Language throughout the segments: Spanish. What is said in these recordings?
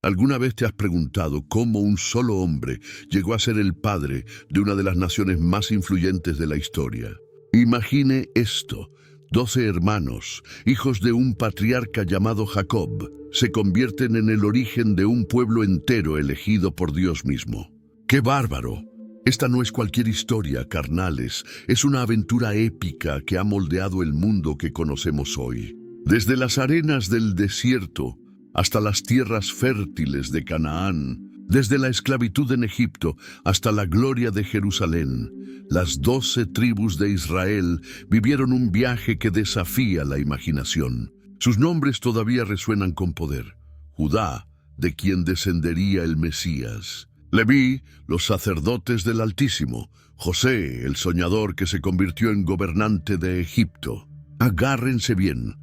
¿Alguna vez te has preguntado cómo un solo hombre llegó a ser el padre de una de las naciones más influyentes de la historia? Imagine esto: 12 hermanos, hijos de un patriarca llamado Jacob, se convierten en el origen de un pueblo entero elegido por Dios mismo. ¡Qué bárbaro! Esta no es cualquier historia, carnales, es una aventura épica que ha moldeado el mundo que conocemos hoy. Desde las arenas del desierto hasta las tierras fértiles de Canaán, desde la esclavitud en Egipto hasta la gloria de Jerusalén, las 12 tribus de Israel vivieron un viaje que desafía la imaginación. Sus nombres todavía resuenan con poder. Judá, de quien descendería el Mesías. Leví, los sacerdotes del Altísimo. José, el soñador que se convirtió en gobernante de Egipto. Agárrense bien,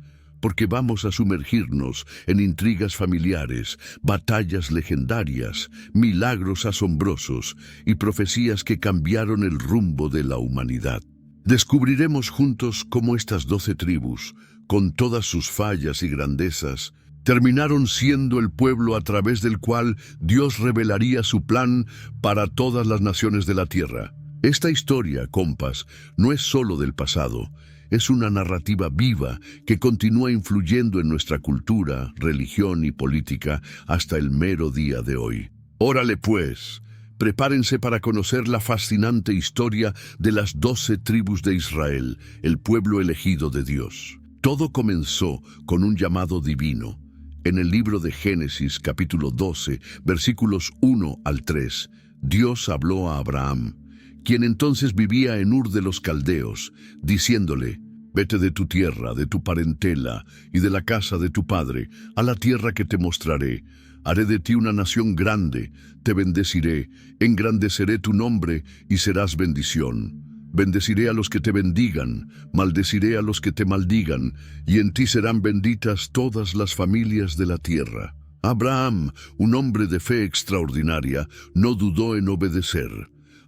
porque vamos a sumergirnos en intrigas familiares, batallas legendarias, milagros asombrosos y profecías que cambiaron el rumbo de la humanidad. Descubriremos juntos cómo estas 12 tribus, con todas sus fallas y grandezas, terminaron siendo el pueblo a través del cual Dios revelaría su plan para todas las naciones de la tierra. Esta historia, compas, no es solo del pasado. Es una narrativa viva que continúa influyendo en nuestra cultura, religión y política hasta el mero día de hoy. Órale pues, prepárense para conocer la fascinante historia de las 12 tribus de Israel, el pueblo elegido de Dios. Todo comenzó con un llamado divino. En el libro de Génesis, capítulo 12, versículos 1 al 3, Dios habló a Abraham, quien entonces vivía en Ur de los Caldeos, diciéndole: «Vete de tu tierra, de tu parentela y de la casa de tu padre, a la tierra que te mostraré. Haré de ti una nación grande, te bendeciré, engrandeceré tu nombre y serás bendición. Bendeciré a los que te bendigan, maldeciré a los que te maldigan, y en ti serán benditas todas las familias de la tierra». Abraham, un hombre de fe extraordinaria, no dudó en obedecer.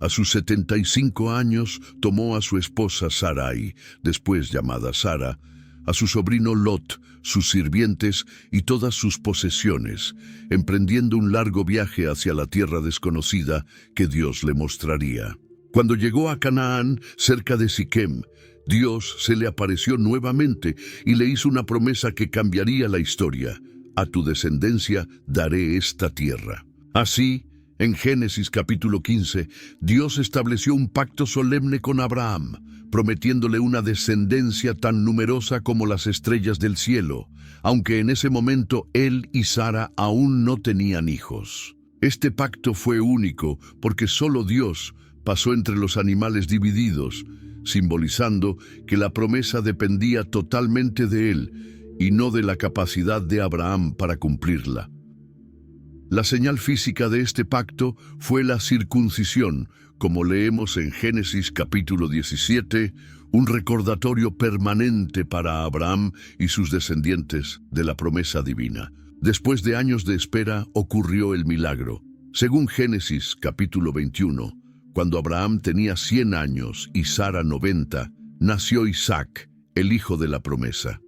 A sus 75 años tomó a su esposa Sarai, después llamada Sara, a su sobrino Lot, sus sirvientes y todas sus posesiones, emprendiendo un largo viaje hacia la tierra desconocida que Dios le mostraría. Cuando llegó a Canaán, cerca de Siquem, Dios se le apareció nuevamente y le hizo una promesa que cambiaría la historia: «A tu descendencia daré esta tierra». Así, en Génesis capítulo 15, Dios estableció un pacto solemne con Abraham, prometiéndole una descendencia tan numerosa como las estrellas del cielo, aunque en ese momento él y Sara aún no tenían hijos. Este pacto fue único porque solo Dios pasó entre los animales divididos, simbolizando que la promesa dependía totalmente de él y no de la capacidad de Abraham para cumplirla. La señal física de este pacto fue la circuncisión, como leemos en Génesis capítulo 17, un recordatorio permanente para Abraham y sus descendientes de la promesa divina. Después de años de espera ocurrió el milagro. Según Génesis capítulo 21, cuando Abraham tenía 100 años y Sara 90, nació Isaac, el hijo de la promesa.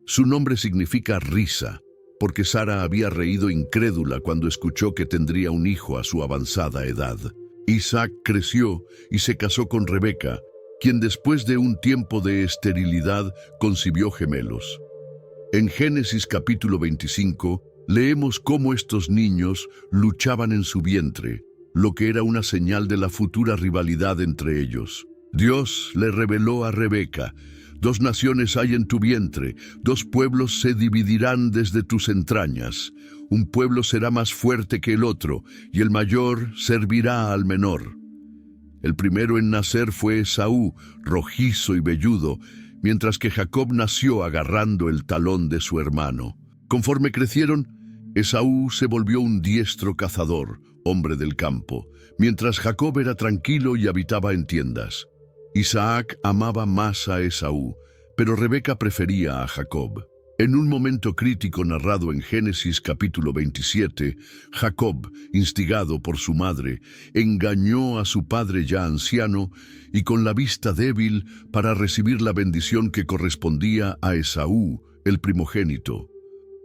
Su nombre significa risa, porque Sara había reído incrédula cuando escuchó que tendría un hijo a su avanzada edad. Isaac creció y se casó con Rebeca, quien después de un tiempo de esterilidad concibió gemelos. En Génesis capítulo 25 leemos cómo estos niños luchaban en su vientre, lo que era una señal de la futura rivalidad entre ellos. Dios le reveló a Rebeca: «2 naciones hay en tu vientre, 2 pueblos se dividirán desde tus entrañas. Un pueblo será más fuerte que el otro, y el mayor servirá al menor». El primero en nacer fue Esaú, rojizo y velludo, mientras que Jacob nació agarrando el talón de su hermano. Conforme crecieron, Esaú se volvió un diestro cazador, hombre del campo, mientras Jacob era tranquilo y habitaba en tiendas. Isaac amaba más a Esaú, pero Rebeca prefería a Jacob. En un momento crítico narrado en Génesis capítulo 27, Jacob, instigado por su madre, engañó a su padre ya anciano y con la vista débil para recibir la bendición que correspondía a Esaú, el primogénito.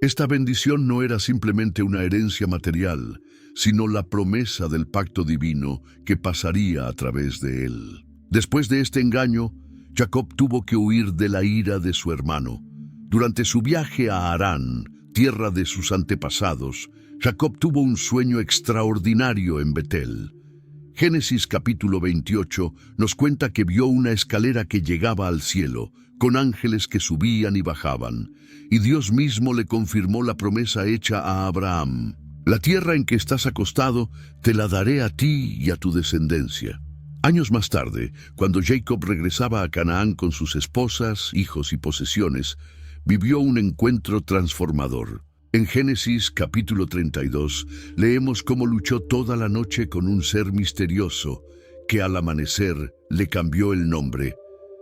Esta bendición no era simplemente una herencia material, sino la promesa del pacto divino que pasaría a través de él. Después de este engaño, Jacob tuvo que huir de la ira de su hermano. Durante su viaje a Harán, tierra de sus antepasados, Jacob tuvo un sueño extraordinario en Betel. Génesis capítulo 28 nos cuenta que vio una escalera que llegaba al cielo, con ángeles que subían y bajaban, y Dios mismo le confirmó la promesa hecha a Abraham. La tierra en que estás acostado, te la daré a ti y a tu descendencia. Años más tarde, cuando Jacob regresaba a Canaán con sus esposas, hijos y posesiones, vivió un encuentro transformador. En Génesis capítulo 32 leemos cómo luchó toda la noche con un ser misterioso que al amanecer le cambió el nombre.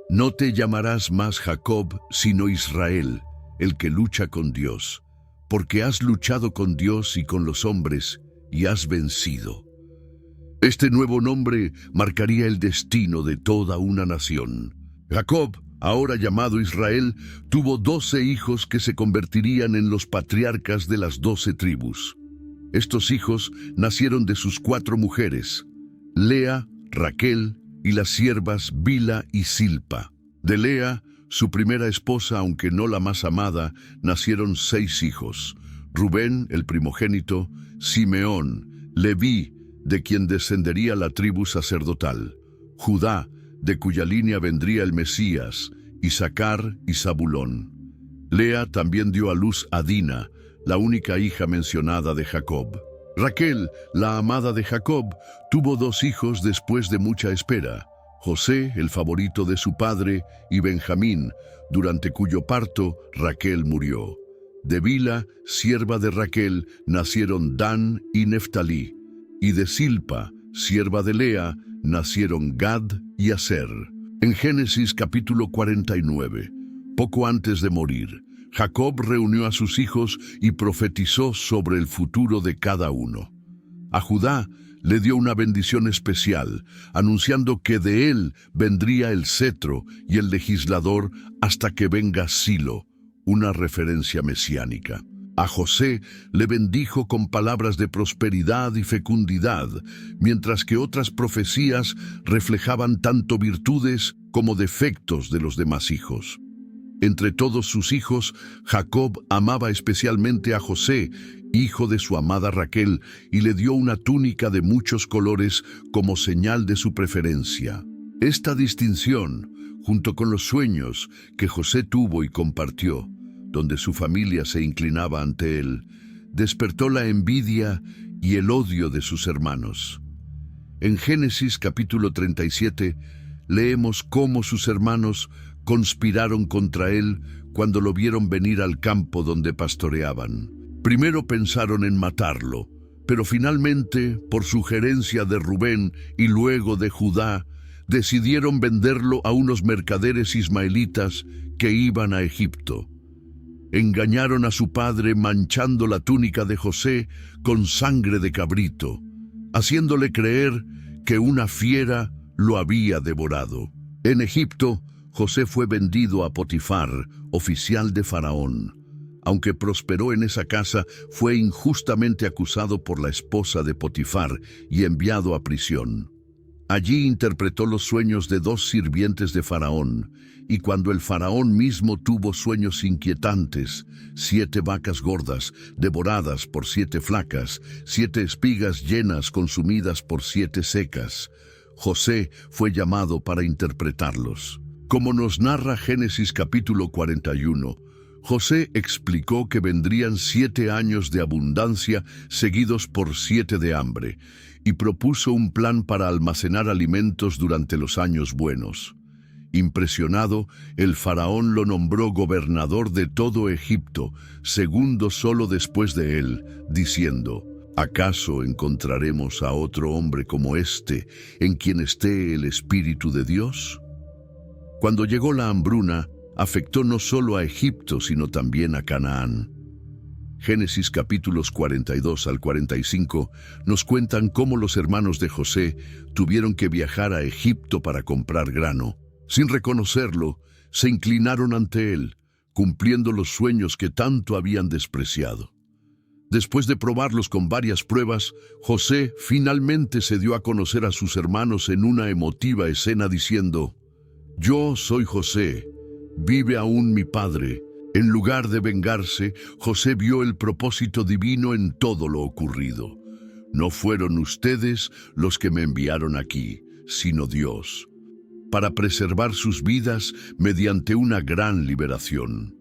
No te llamarás más Jacob, sino Israel, el que lucha con Dios, porque has luchado con Dios y con los hombres y has vencido. Este nuevo nombre marcaría el destino de toda una nación. Jacob, ahora llamado Israel, tuvo 12 hijos que se convertirían en los patriarcas de las 12 tribus. Estos hijos nacieron de sus 4 mujeres, Lea, Raquel y las siervas Bila y Silpa. De Lea, su primera esposa, aunque no la más amada, nacieron 6 hijos: Rubén, el primogénito; Simeón; Leví, de quien descendería la tribu sacerdotal; Judá, de cuya línea vendría el Mesías; Isaacar y Zabulón. Lea también dio a luz a Dina, la única hija mencionada de Jacob. Raquel, la amada de Jacob, tuvo 2 hijos después de mucha espera: José, el favorito de su padre, y Benjamín, durante cuyo parto Raquel murió. De Bila, sierva de Raquel, nacieron Dan y Neftalí, y de Silpa, sierva de Lea, nacieron Gad y Aser. En Génesis capítulo 49, poco antes de morir, Jacob reunió a sus hijos y profetizó sobre el futuro de cada uno. A Judá le dio una bendición especial, anunciando que de él vendría el cetro y el legislador hasta que venga Silo, una referencia mesiánica. A José le bendijo con palabras de prosperidad y fecundidad, mientras que otras profecías reflejaban tanto virtudes como defectos de los demás hijos. Entre todos sus hijos, Jacob amaba especialmente a José, hijo de su amada Raquel, y le dio una túnica de muchos colores como señal de su preferencia. Esta distinción, junto con los sueños que José tuvo y compartió, donde su familia se inclinaba ante él, despertó la envidia y el odio de sus hermanos. En Génesis capítulo 37 leemos cómo sus hermanos conspiraron contra él cuando lo vieron venir al campo donde pastoreaban. Primero pensaron en matarlo, pero finalmente, por sugerencia de Rubén y luego de Judá, decidieron venderlo a unos mercaderes ismaelitas que iban a Egipto. Engañaron a su padre manchando la túnica de José con sangre de cabrito, haciéndole creer que una fiera lo había devorado. En Egipto, José fue vendido a Potifar, oficial de Faraón. Aunque prosperó en esa casa, fue injustamente acusado por la esposa de Potifar y enviado a prisión. Allí interpretó los sueños de 2 sirvientes de Faraón, y cuando el Faraón mismo tuvo sueños inquietantes: 7 vacas gordas, devoradas por 7 flacas, 7 espigas llenas consumidas por 7 secas, José fue llamado para interpretarlos. Como nos narra Génesis capítulo 41, José explicó que vendrían 7 años de abundancia seguidos por 7 de hambre, y propuso un plan para almacenar alimentos durante los años buenos. Impresionado, el faraón lo nombró gobernador de todo Egipto, segundo solo después de él, diciendo: ¿acaso encontraremos a otro hombre como este, en quien esté el Espíritu de Dios? Cuando llegó la hambruna, afectó no solo a Egipto, sino también a Canaán. Génesis capítulos 42 al 45 nos cuentan cómo los hermanos de José tuvieron que viajar a Egipto para comprar grano. Sin reconocerlo, se inclinaron ante él, cumpliendo los sueños que tanto habían despreciado. Después de probarlos con varias pruebas, José finalmente se dio a conocer a sus hermanos en una emotiva escena diciendo: «Yo soy José, vive aún mi padre». En lugar de vengarse, José vio el propósito divino en todo lo ocurrido. «No fueron ustedes los que me enviaron aquí, sino Dios, para preservar sus vidas mediante una gran liberación».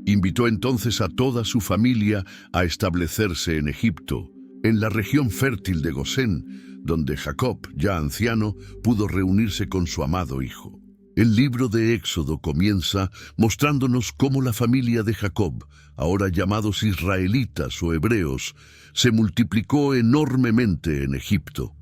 Invitó entonces a toda su familia a establecerse en Egipto, en la región fértil de Gosén, donde Jacob, ya anciano, pudo reunirse con su amado hijo. El libro de Éxodo comienza mostrándonos cómo la familia de Jacob, ahora llamados israelitas o hebreos, se multiplicó enormemente en Egipto.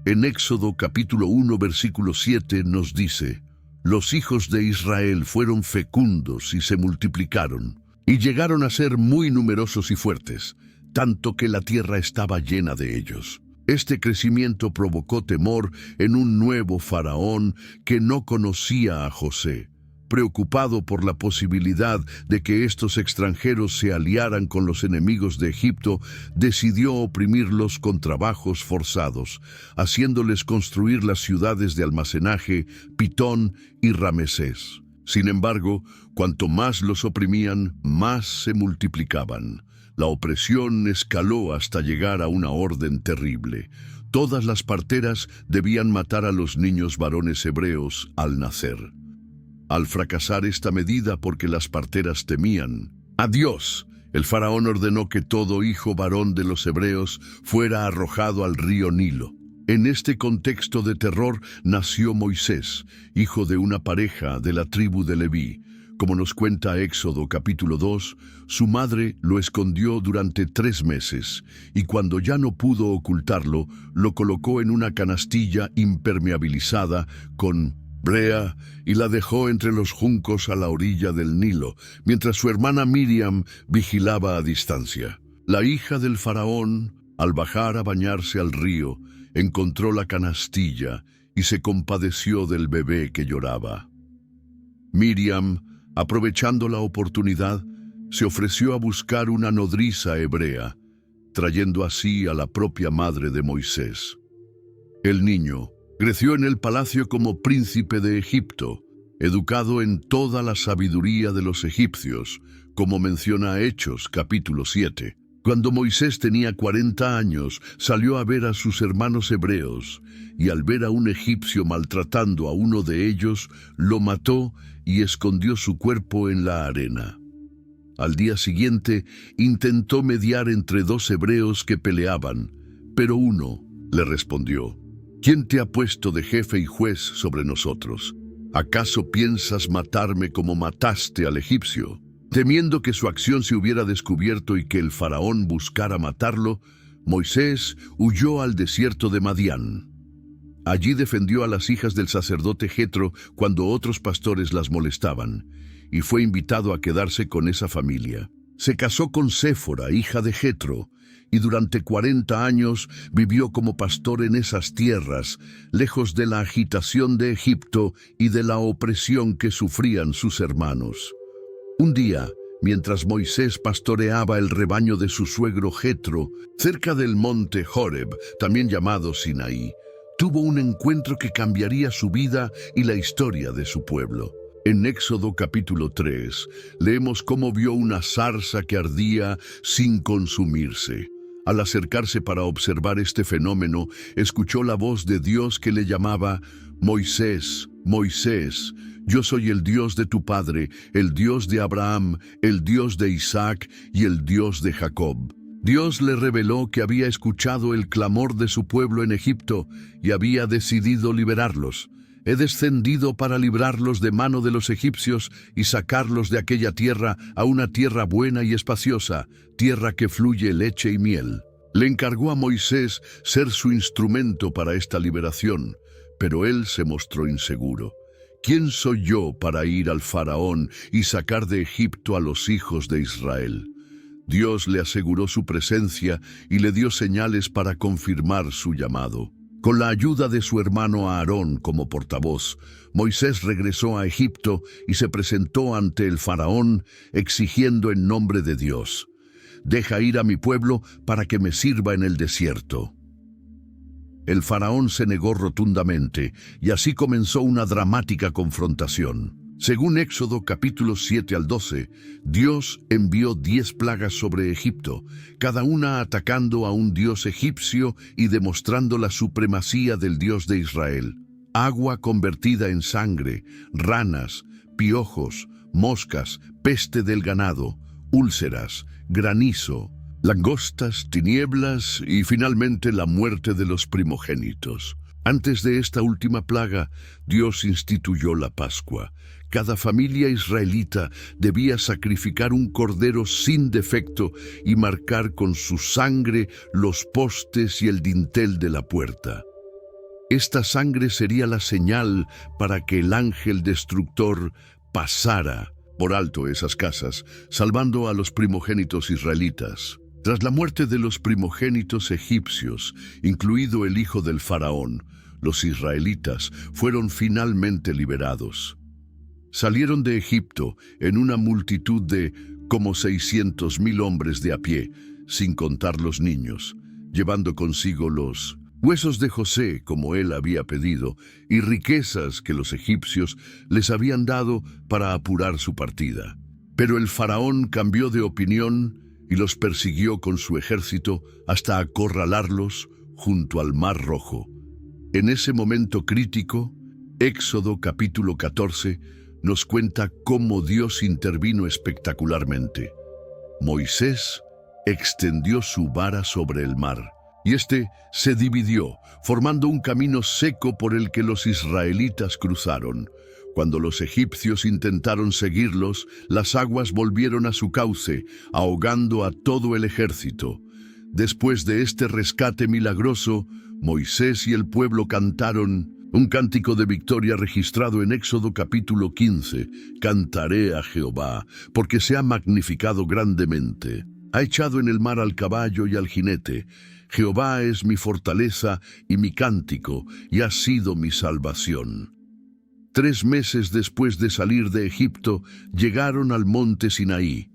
En Éxodo capítulo 1, versículo 7 nos dice: «Los hijos de Israel fueron fecundos y se multiplicaron, y llegaron a ser muy numerosos y fuertes, tanto que la tierra estaba llena de ellos». Este crecimiento provocó temor en un nuevo faraón que no conocía a José. Preocupado por la posibilidad de que estos extranjeros se aliaran con los enemigos de Egipto, decidió oprimirlos con trabajos forzados, haciéndoles construir las ciudades de almacenaje, Pitón y Ramesés. Sin embargo, cuanto más los oprimían, más se multiplicaban. La opresión escaló hasta llegar a una orden terrible. Todas las parteras debían matar a los niños varones hebreos al nacer. Al fracasar esta medida porque las parteras temían a Dios, el faraón ordenó que todo hijo varón de los hebreos fuera arrojado al río Nilo. En este contexto de terror nació Moisés, hijo de una pareja de la tribu de Leví. Como nos cuenta Éxodo capítulo 2, su madre lo escondió durante 3 meses, y cuando ya no pudo ocultarlo, lo colocó en una canastilla impermeabilizada con brea y la dejó entre los juncos a la orilla del Nilo, mientras su hermana Miriam vigilaba a distancia. La hija del faraón, al bajar a bañarse al río, encontró la canastilla y se compadeció del bebé que lloraba. Miriam, aprovechando la oportunidad, se ofreció a buscar una nodriza hebrea, trayendo así a la propia madre de Moisés. El niño creció en el palacio como príncipe de Egipto, educado en toda la sabiduría de los egipcios, como menciona Hechos capítulo 7. Cuando Moisés tenía 40 años, salió a ver a sus hermanos hebreos, y al ver a un egipcio maltratando a uno de ellos, lo mató y escondió su cuerpo en la arena. Al día siguiente, intentó mediar entre 2 hebreos que peleaban, pero uno le respondió: «¿Quién te ha puesto de jefe y juez sobre nosotros? ¿Acaso piensas matarme como mataste al egipcio?». Temiendo que su acción se hubiera descubierto y que el faraón buscara matarlo, Moisés huyó al desierto de Madián. Allí defendió a las hijas del sacerdote Jetro cuando otros pastores las molestaban, y fue invitado a quedarse con esa familia. Se casó con Séfora, hija de Jetro, y durante 40 años vivió como pastor en esas tierras, lejos de la agitación de Egipto y de la opresión que sufrían sus hermanos. Un día, mientras Moisés pastoreaba el rebaño de su suegro Jetro, cerca del monte Horeb, también llamado Sinaí, tuvo un encuentro que cambiaría su vida y la historia de su pueblo. En Éxodo capítulo 3, leemos cómo vio una zarza que ardía sin consumirse. Al acercarse para observar este fenómeno, escuchó la voz de Dios que le llamaba: «Moisés, Moisés, yo soy el Dios de tu padre, el Dios de Abraham, el Dios de Isaac y el Dios de Jacob». Dios le reveló que había escuchado el clamor de su pueblo en Egipto y había decidido liberarlos. «He descendido para librarlos de mano de los egipcios y sacarlos de aquella tierra a una tierra buena y espaciosa, tierra que fluye leche y miel». Le encargó a Moisés ser su instrumento para esta liberación, pero él se mostró inseguro. «¿Quién soy yo para ir al faraón y sacar de Egipto a los hijos de Israel?». Dios le aseguró su presencia y le dio señales para confirmar su llamado. Con la ayuda de su hermano Aarón como portavoz, Moisés regresó a Egipto y se presentó ante el faraón exigiendo en nombre de Dios: «Deja ir a mi pueblo para que me sirva en el desierto». El faraón se negó rotundamente y así comenzó una dramática confrontación. Según Éxodo capítulos 7 al 12, Dios envió 10 plagas sobre Egipto, cada una atacando a un dios egipcio y demostrando la supremacía del Dios de Israel. Agua convertida en sangre, ranas, piojos, moscas, peste del ganado, úlceras, granizo, langostas, tinieblas y finalmente la muerte de los primogénitos. Antes de esta última plaga, Dios instituyó la Pascua. Cada familia israelita debía sacrificar un cordero sin defecto y marcar con su sangre los postes y el dintel de la puerta. Esta sangre sería la señal para que el ángel destructor pasara por alto esas casas, salvando a los primogénitos israelitas. Tras la muerte de los primogénitos egipcios, incluido el hijo del faraón, los israelitas fueron finalmente liberados. Salieron de Egipto en una multitud de como 600,000 hombres de a pie, sin contar los niños, llevando consigo los huesos de José, como él había pedido, y riquezas que los egipcios les habían dado para apurar su partida. Pero el faraón cambió de opinión y los persiguió con su ejército hasta acorralarlos junto al Mar Rojo. En ese momento crítico, Éxodo capítulo 14 nos cuenta cómo Dios intervino espectacularmente. Moisés extendió su vara sobre el mar, y éste se dividió, formando un camino seco por el que los israelitas cruzaron. Cuando los egipcios intentaron seguirlos, las aguas volvieron a su cauce, ahogando a todo el ejército. Después de este rescate milagroso, Moisés y el pueblo cantaron un cántico de victoria registrado en Éxodo capítulo 15. «Cantaré a Jehová, porque se ha magnificado grandemente. Ha echado en el mar al caballo y al jinete. Jehová es mi fortaleza y mi cántico, y ha sido mi salvación». 3 meses después de salir de Egipto, llegaron al monte Sinaí.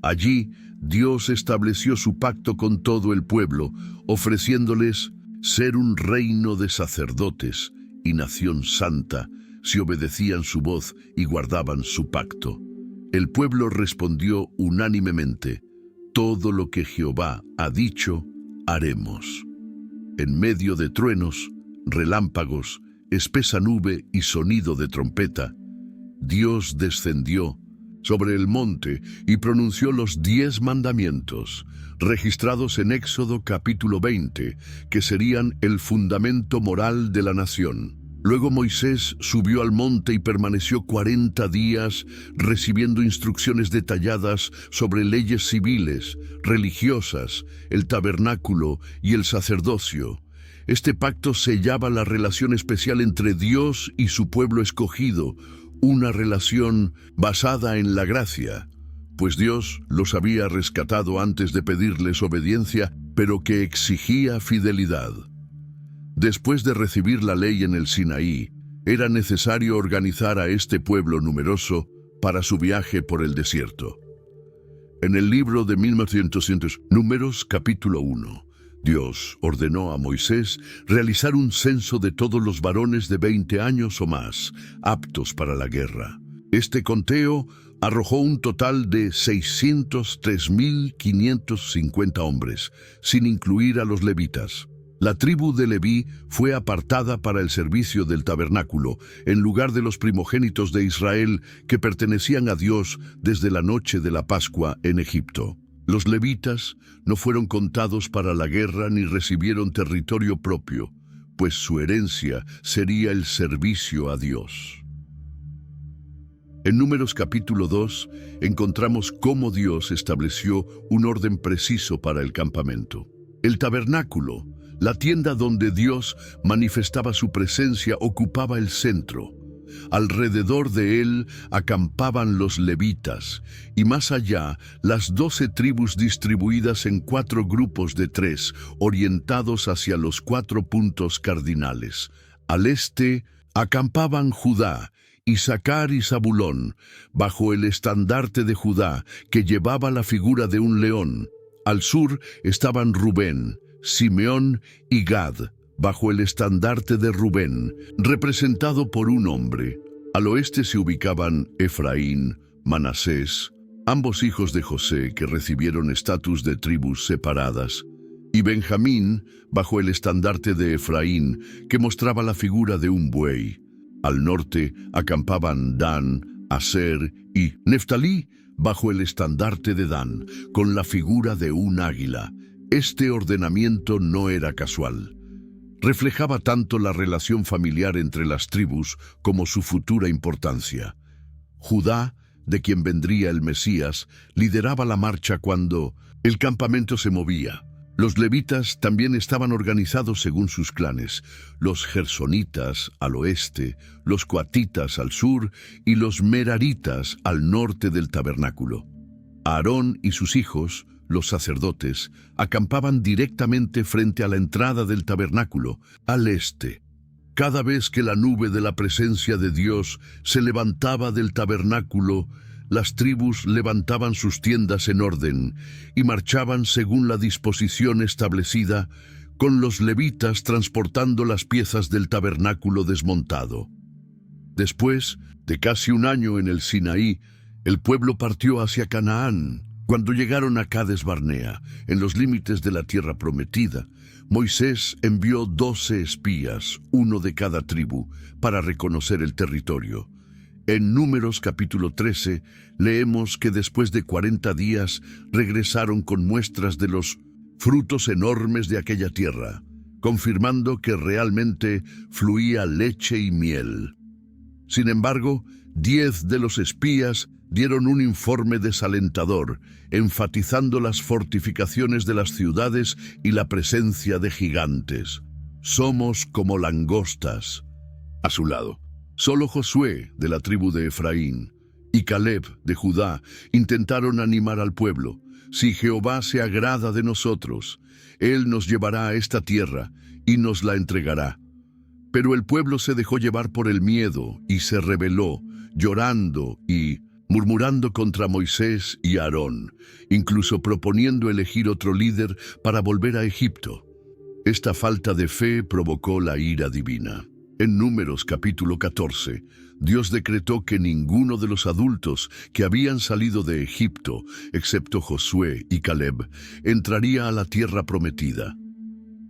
Allí, Dios estableció su pacto con todo el pueblo, ofreciéndoles ser un reino de sacerdotes y nación santa, si obedecían su voz y guardaban su pacto. El pueblo respondió unánimemente: «Todo lo que Jehová ha dicho, haremos». En medio de truenos, relámpagos, espesa nube y sonido de trompeta, Dios descendió sobre el monte y pronunció los 10 mandamientos, registrados en Éxodo capítulo 20, que serían el fundamento moral de la nación. Luego Moisés subió al monte y permaneció 40 días recibiendo instrucciones detalladas sobre leyes civiles, religiosas, el tabernáculo y el sacerdocio. Este pacto sellaba la relación especial entre Dios y su pueblo escogido, una relación basada en la gracia, pues Dios los había rescatado antes de pedirles obediencia, pero que exigía fidelidad. Después de recibir la ley en el Sinaí, era necesario organizar a este pueblo numeroso para su viaje por el desierto. En el libro de 1900, Números capítulo 1, Dios ordenó a Moisés realizar un censo de todos los varones de 20 años o más, aptos para la guerra. Este conteo arrojó un total de 603,550 hombres, sin incluir a los levitas. La tribu de Leví fue apartada para el servicio del tabernáculo, en lugar de los primogénitos de Israel que pertenecían a Dios desde la noche de la Pascua en Egipto. Los levitas no fueron contados para la guerra ni recibieron territorio propio, pues su herencia sería el servicio a Dios. En Números capítulo 2 encontramos cómo Dios estableció un orden preciso para el campamento. El tabernáculo, la tienda donde Dios manifestaba su presencia, ocupaba el centro. Alrededor de él acampaban los levitas, y más allá las 12 tribus distribuidas en 4 grupos de 3, orientados hacia los 4 puntos cardinales. Al este acampaban Judá, Isaacar y Zabulón, bajo el estandarte de Judá, que llevaba la figura de un león. Al sur estaban Rubén, Simeón y Gad, bajo el estandarte de Rubén, representado por un hombre. Al oeste se ubicaban Efraín, Manasés, ambos hijos de José que recibieron estatus de tribus separadas, y Benjamín, bajo el estandarte de Efraín, que mostraba la figura de un buey. Al norte acampaban Dan, Aser y Neftalí, bajo el estandarte de Dan, con la figura de un águila. Este ordenamiento no era casual. Reflejaba tanto la relación familiar entre las tribus como su futura importancia. Judá, de quien vendría el Mesías, lideraba la marcha cuando el campamento se movía. Los levitas también estaban organizados según sus clanes, los gersonitas al oeste, los coatitas al sur y los meraritas al norte del tabernáculo. Aarón y sus hijos, los sacerdotes, acampaban directamente frente a la entrada del tabernáculo, al este. Cada vez que la nube de la presencia de Dios se levantaba del tabernáculo, las tribus levantaban sus tiendas en orden y marchaban según la disposición establecida, con los levitas transportando las piezas del tabernáculo desmontado. Después de casi un año en el Sinaí, el pueblo partió hacia Canaán. Cuando llegaron a Cades Barnea, en los límites de la tierra prometida, Moisés envió 12 espías, uno de cada tribu, para reconocer el territorio. En Números capítulo 13, leemos que después de 40 días regresaron con muestras de los frutos enormes de aquella tierra, confirmando que realmente fluía leche y miel. Sin embargo, 10 de los espías dieron un informe desalentador, enfatizando las fortificaciones de las ciudades y la presencia de gigantes. Somos como langostas. A su lado, solo Josué, de la tribu de Efraín, y Caleb, de Judá, intentaron animar al pueblo. Si Jehová se agrada de nosotros, Él nos llevará a esta tierra y nos la entregará. Pero el pueblo se dejó llevar por el miedo y se rebeló, llorando y murmurando contra Moisés y Aarón, incluso proponiendo elegir otro líder para volver a Egipto. Esta falta de fe provocó la ira divina. En Números capítulo 14, Dios decretó que ninguno de los adultos que habían salido de Egipto, excepto Josué y Caleb, entraría a la tierra prometida.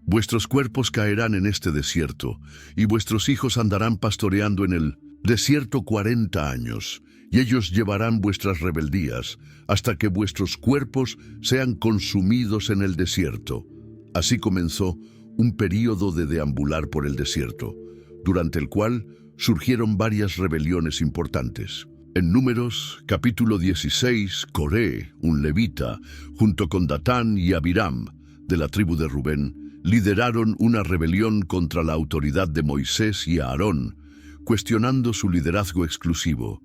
Vuestros cuerpos caerán en este desierto, y vuestros hijos andarán pastoreando en el desierto 40 años, y ellos llevarán vuestras rebeldías hasta que vuestros cuerpos sean consumidos en el desierto. Así comenzó un período de deambular por el desierto, durante el cual surgieron varias rebeliones importantes. En Números, capítulo 16, Coré, un levita, junto con Datán y Abiram, de la tribu de Rubén, lideraron una rebelión contra la autoridad de Moisés y Aarón, cuestionando su liderazgo exclusivo.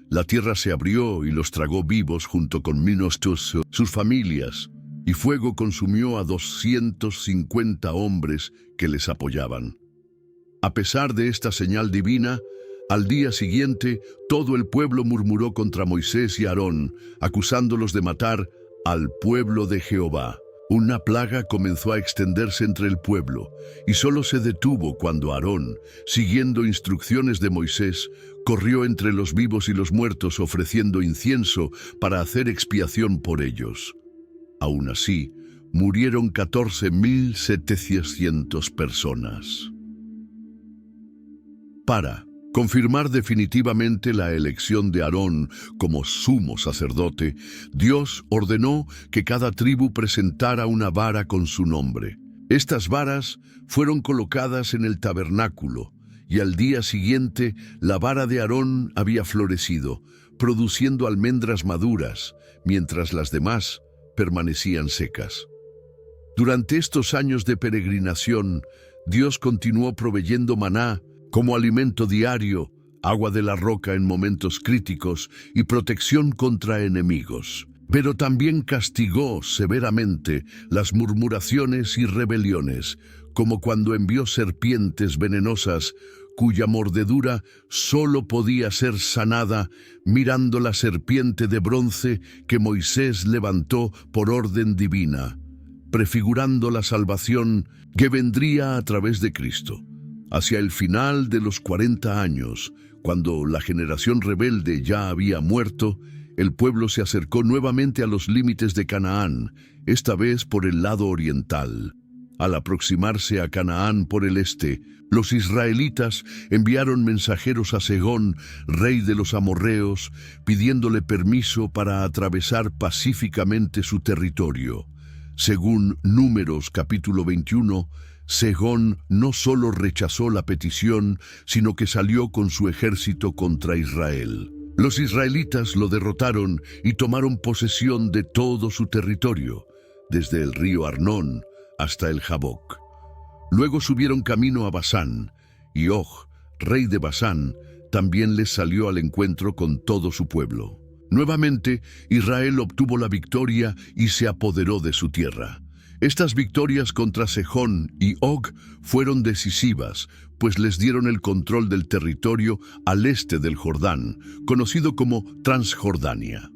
La tierra se abrió y los tragó vivos junto con sus familias, y fuego consumió a 250 hombres que les apoyaban. A pesar de esta señal divina, al día siguiente todo el pueblo murmuró contra Moisés y Aarón, acusándolos de matar al pueblo de Jehová. Una plaga comenzó a extenderse entre el pueblo, y solo se detuvo cuando Aarón, siguiendo instrucciones de Moisés, corrió entre los vivos y los muertos ofreciendo incienso para hacer expiación por ellos. Aún así, murieron 14.700 personas. Para confirmar definitivamente la elección de Aarón como sumo sacerdote, Dios ordenó que cada tribu presentara una vara con su nombre. Estas varas fueron colocadas en el tabernáculo, y al día siguiente la vara de Aarón había florecido, produciendo almendras maduras, mientras las demás permanecían secas. Durante estos años de peregrinación, Dios continuó proveyendo maná como alimento diario agua de la roca en momentos críticos y protección contra enemigos. Pero también castigó severamente las murmuraciones y rebeliones, como cuando envió serpientes venenosas cuya mordedura solo podía ser sanada mirando la serpiente de bronce que Moisés levantó por orden divina, prefigurando la salvación que vendría a través de Cristo. Hacia el final de los 40 años, cuando la generación rebelde ya había muerto, el pueblo se acercó nuevamente a los límites de Canaán, esta vez por el lado oriental. Al aproximarse a Canaán por el este, los israelitas enviaron mensajeros a Segón, rey de los amorreos, pidiéndole permiso para atravesar pacíficamente su territorio. Según Números capítulo 21, Segón no solo rechazó la petición, sino que salió con su ejército contra Israel. Los israelitas lo derrotaron y tomaron posesión de todo su territorio, desde el río Arnón hasta el Jaboc. Luego subieron camino a Basán, y Og, rey de Basán, también les salió al encuentro con todo su pueblo. Nuevamente, Israel obtuvo la victoria y se apoderó de su tierra. Estas victorias contra Sejón y Og fueron decisivas, pues les dieron el control del territorio al este del Jordán, conocido como Transjordania.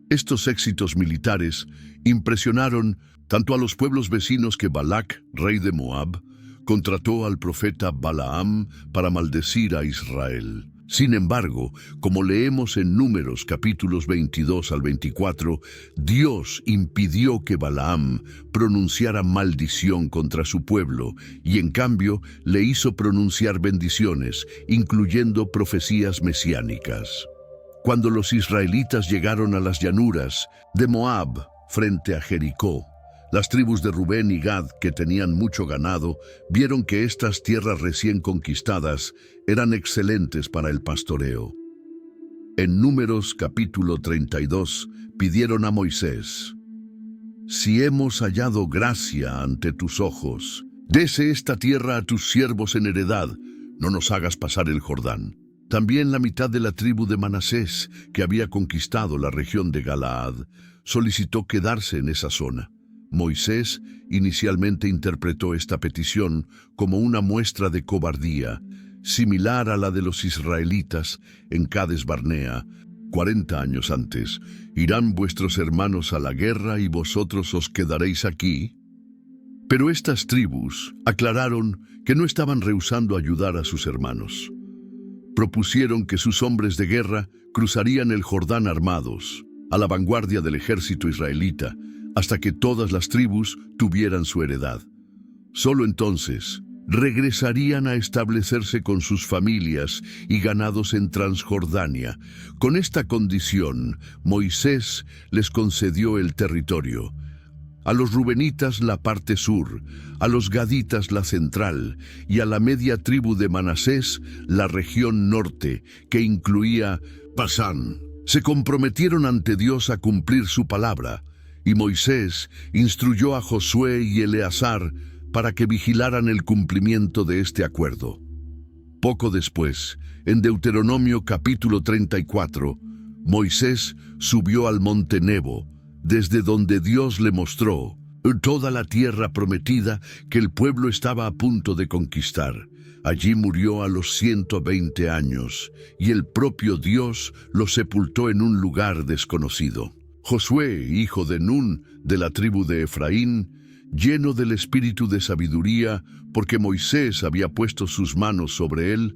Estos éxitos militares impresionaron tanto a los pueblos vecinos que Balac, rey de Moab, contrató al profeta Balaam para maldecir a Israel. Sin embargo, como leemos en Números capítulos 22 al 24, Dios impidió que Balaam pronunciara maldición contra su pueblo y en cambio le hizo pronunciar bendiciones, incluyendo profecías mesiánicas. Cuando los israelitas llegaron a las llanuras de Moab frente a Jericó, las tribus de Rubén y Gad, que tenían mucho ganado, vieron que estas tierras recién conquistadas eran excelentes para el pastoreo. En Números capítulo 32 pidieron a Moisés: «Si hemos hallado gracia ante tus ojos, dese esta tierra a tus siervos en heredad, no nos hagas pasar el Jordán». También la mitad de la tribu de Manasés, que había conquistado la región de Galaad, solicitó quedarse en esa zona. Moisés inicialmente interpretó esta petición como una muestra de cobardía, similar a la de los israelitas en Cades Barnea, 40 años antes. «¿Irán vuestros hermanos a la guerra y vosotros os quedaréis aquí?». Pero estas tribus aclararon que no estaban rehusando ayudar a sus hermanos. Propusieron que sus hombres de guerra cruzarían el Jordán armados, a la vanguardia del ejército israelita, hasta que todas las tribus tuvieran su heredad. Solo entonces regresarían a establecerse con sus familias y ganados en Transjordania. Con esta condición, Moisés les concedió el territorio. A los rubenitas la parte sur, a los gaditas la central y a la media tribu de Manasés la región norte, que incluía Basán. Se comprometieron ante Dios a cumplir su palabra, y Moisés instruyó a Josué y Eleazar para que vigilaran el cumplimiento de este acuerdo. Poco después, en Deuteronomio capítulo 34, Moisés subió al monte Nebo, desde donde Dios le mostró toda la tierra prometida que el pueblo estaba a punto de conquistar. Allí murió a los 120 años, y el propio Dios lo sepultó en un lugar desconocido. Josué, hijo de Nun, de la tribu de Efraín, lleno del espíritu de sabiduría, porque Moisés había puesto sus manos sobre él,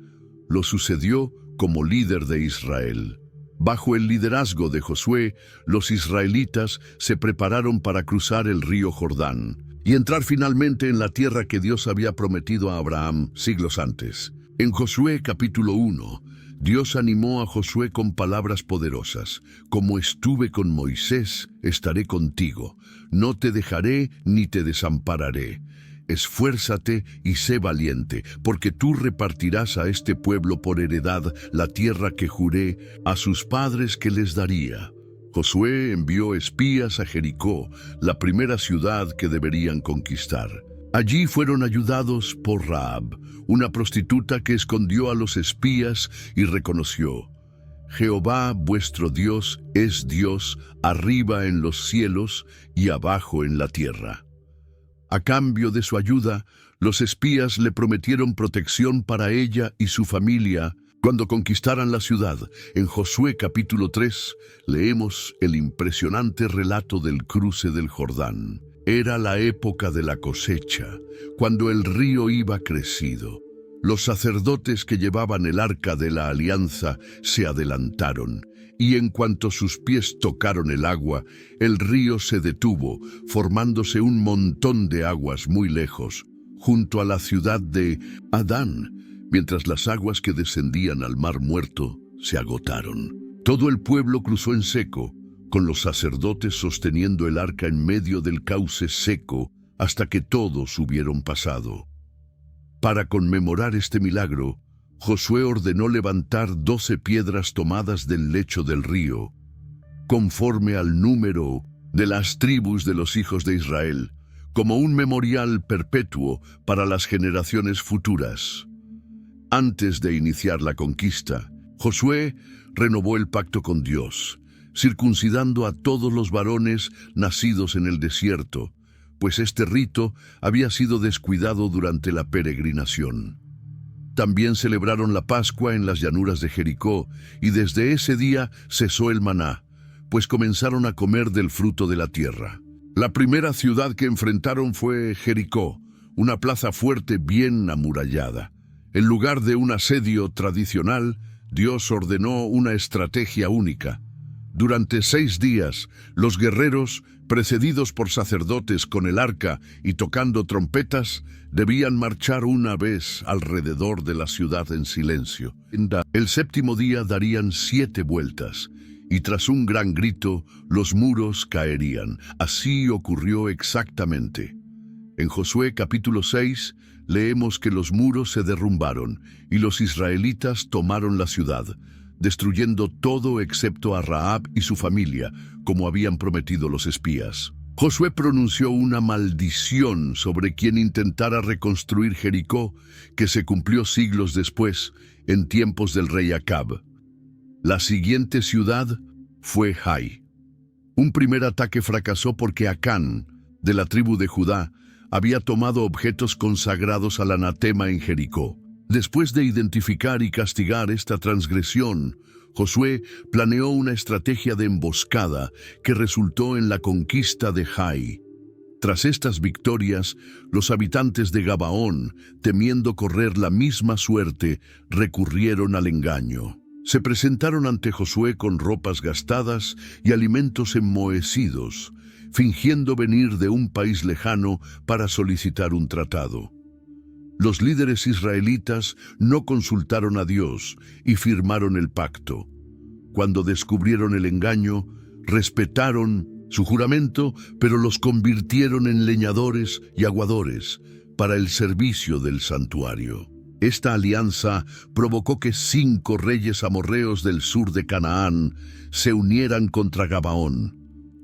lo sucedió como líder de Israel. Bajo el liderazgo de Josué, los israelitas se prepararon para cruzar el río Jordán y entrar finalmente en la tierra que Dios había prometido a Abraham siglos antes. En Josué capítulo 1, Dios animó a Josué con palabras poderosas: «Como estuve con Moisés, estaré contigo. No te dejaré ni te desampararé. Esfuérzate y sé valiente, porque tú repartirás a este pueblo por heredad la tierra que juré a sus padres que les daría». Josué envió espías a Jericó, la primera ciudad que deberían conquistar. Allí fueron ayudados por Rahab, una prostituta que escondió a los espías y reconoció: Jehová vuestro Dios es Dios arriba en los cielos y abajo en la tierra. A cambio de su ayuda, los espías le prometieron protección para ella y su familia cuando conquistaran la ciudad. En Josué capítulo 3 leemos el impresionante relato del cruce del Jordán. Era la época de la cosecha, cuando el río iba crecido. Los sacerdotes que llevaban el arca de la alianza se adelantaron, y en cuanto sus pies tocaron el agua, el río se detuvo, formándose un montón de aguas muy lejos, junto a la ciudad de Adán, mientras las aguas que descendían al mar muerto se agotaron. Todo el pueblo cruzó en seco, con los sacerdotes sosteniendo el arca en medio del cauce seco, hasta que todos hubieron pasado. Para conmemorar este milagro, Josué ordenó levantar 12 piedras tomadas del lecho del río, conforme al número de las tribus de los hijos de Israel, como un memorial perpetuo para las generaciones futuras. Antes de iniciar la conquista, Josué renovó el pacto con Dios, circuncidando a todos los varones nacidos en el desierto, pues este rito había sido descuidado durante la peregrinación. También celebraron la Pascua en las llanuras de Jericó, y desde ese día cesó el maná, pues comenzaron a comer del fruto de la tierra. La primera ciudad que enfrentaron fue Jericó, una plaza fuerte bien amurallada. En lugar de un asedio tradicional, Dios ordenó una estrategia única. Durante 6 días, los guerreros, precedidos por sacerdotes con el arca y tocando trompetas, debían marchar una vez alrededor de la ciudad en silencio. El 7º día darían 7 vueltas, y tras un gran grito, los muros caerían. Así ocurrió exactamente. En Josué capítulo 6, leemos que los muros se derrumbaron, y los israelitas tomaron la ciudad, destruyendo todo excepto a Rahab y su familia, como habían prometido los espías. Josué pronunció una maldición sobre quien intentara reconstruir Jericó, que se cumplió siglos después, en tiempos del rey Acab. La siguiente ciudad fue Jai. Un primer ataque fracasó porque Acán, de la tribu de Judá, había tomado objetos consagrados al anatema en Jericó. Después de identificar y castigar esta transgresión, Josué planeó una estrategia de emboscada que resultó en la conquista de Jai. Tras estas victorias, los habitantes de Gabaón, temiendo correr la misma suerte, recurrieron al engaño. Se presentaron ante Josué con ropas gastadas y alimentos enmohecidos, fingiendo venir de un país lejano para solicitar un tratado. Los líderes israelitas no consultaron a Dios y firmaron el pacto. Cuando descubrieron el engaño, respetaron su juramento, pero los convirtieron en leñadores y aguadores para el servicio del santuario. Esta alianza provocó que 5 reyes amorreos del sur de Canaán se unieran contra Gabaón.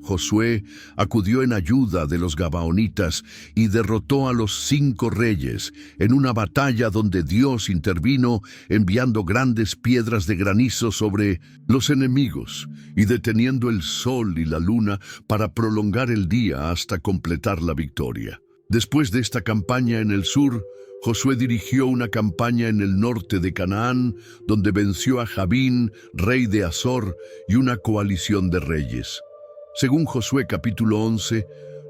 Josué acudió en ayuda de los gabaonitas y derrotó a los 5 reyes en una batalla donde Dios intervino enviando grandes piedras de granizo sobre los enemigos y deteniendo el sol y la luna para prolongar el día hasta completar la victoria. Después de esta campaña en el sur, Josué dirigió una campaña en el norte de Canaán, donde venció a Jabín, rey de Azor, y una coalición de reyes. Según Josué capítulo 11,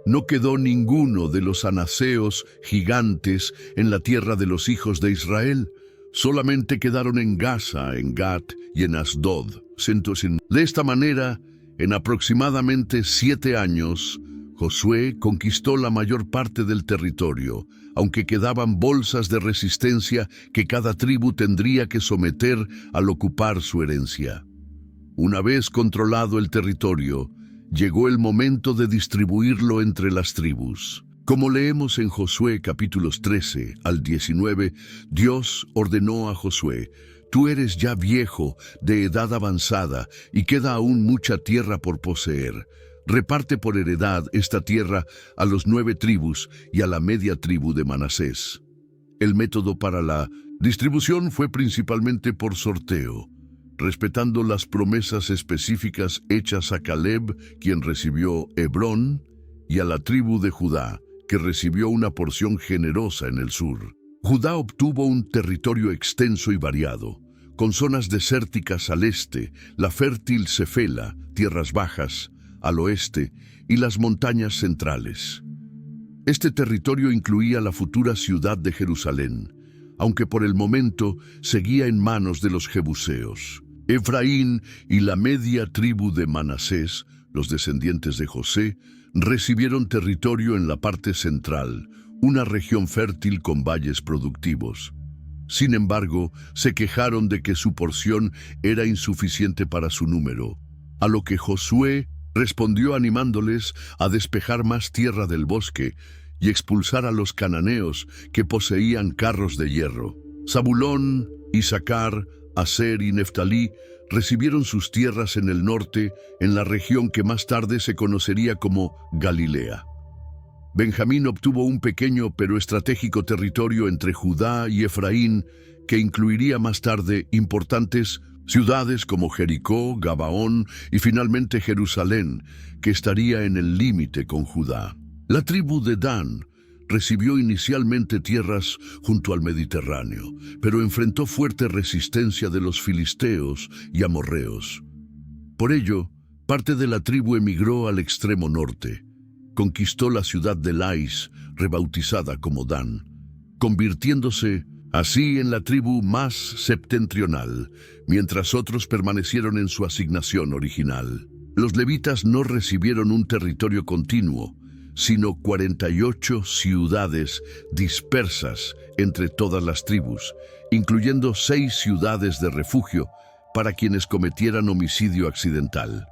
no quedó ninguno de los anaseos gigantes en la tierra de los hijos de Israel. Solamente quedaron en Gaza, en Gat y en Asdod. De esta manera, en aproximadamente 7 años, Josué conquistó la mayor parte del territorio, aunque quedaban bolsas de resistencia que cada tribu tendría que someter al ocupar su herencia. Una vez controlado el territorio, llegó el momento de distribuirlo entre las tribus. Como leemos en Josué capítulos 13 al 19, Dios ordenó a Josué: «Tú eres ya viejo, de edad avanzada, y queda aún mucha tierra por poseer. reparte por heredad esta tierra a los 9 tribus y a la media tribu de Manasés. El método para la distribución fue principalmente por sorteo, respetando las promesas específicas hechas a Caleb, quien recibió Hebrón, y a la tribu de Judá, que recibió una porción generosa en el sur. Judá obtuvo un territorio extenso y variado, con zonas desérticas al este, la fértil Cefela, tierras bajas, al oeste, y las montañas centrales. Este territorio incluía la futura ciudad de Jerusalén, aunque por el momento seguía en manos de los jebuseos. Efraín y la media tribu de Manasés, los descendientes de José, recibieron territorio en la parte central, una región fértil con valles productivos. Sin embargo, se quejaron de que su porción era insuficiente para su número, a lo que Josué respondió animándoles a despejar más tierra del bosque y expulsar a los cananeos que poseían carros de hierro. Zabulón, Isaacar, Aser y Neftalí recibieron sus tierras en el norte, en la región que más tarde se conocería como Galilea. Benjamín obtuvo un pequeño pero estratégico territorio entre Judá y Efraín, que incluiría más tarde importantes ciudades como Jericó, Gabaón y finalmente Jerusalén, que estaría en el límite con Judá. La tribu de Dan recibió inicialmente tierras junto al Mediterráneo, pero enfrentó fuerte resistencia de los filisteos y amorreos. Por ello, parte de la tribu emigró al extremo norte. Conquistó la ciudad de Lais, rebautizada como Dan, convirtiéndose así en la tribu más septentrional, mientras otros permanecieron en su asignación original. Los levitas no recibieron un territorio continuo, sino 48 ciudades dispersas entre todas las tribus, incluyendo 6 ciudades de refugio para quienes cometieran homicidio accidental.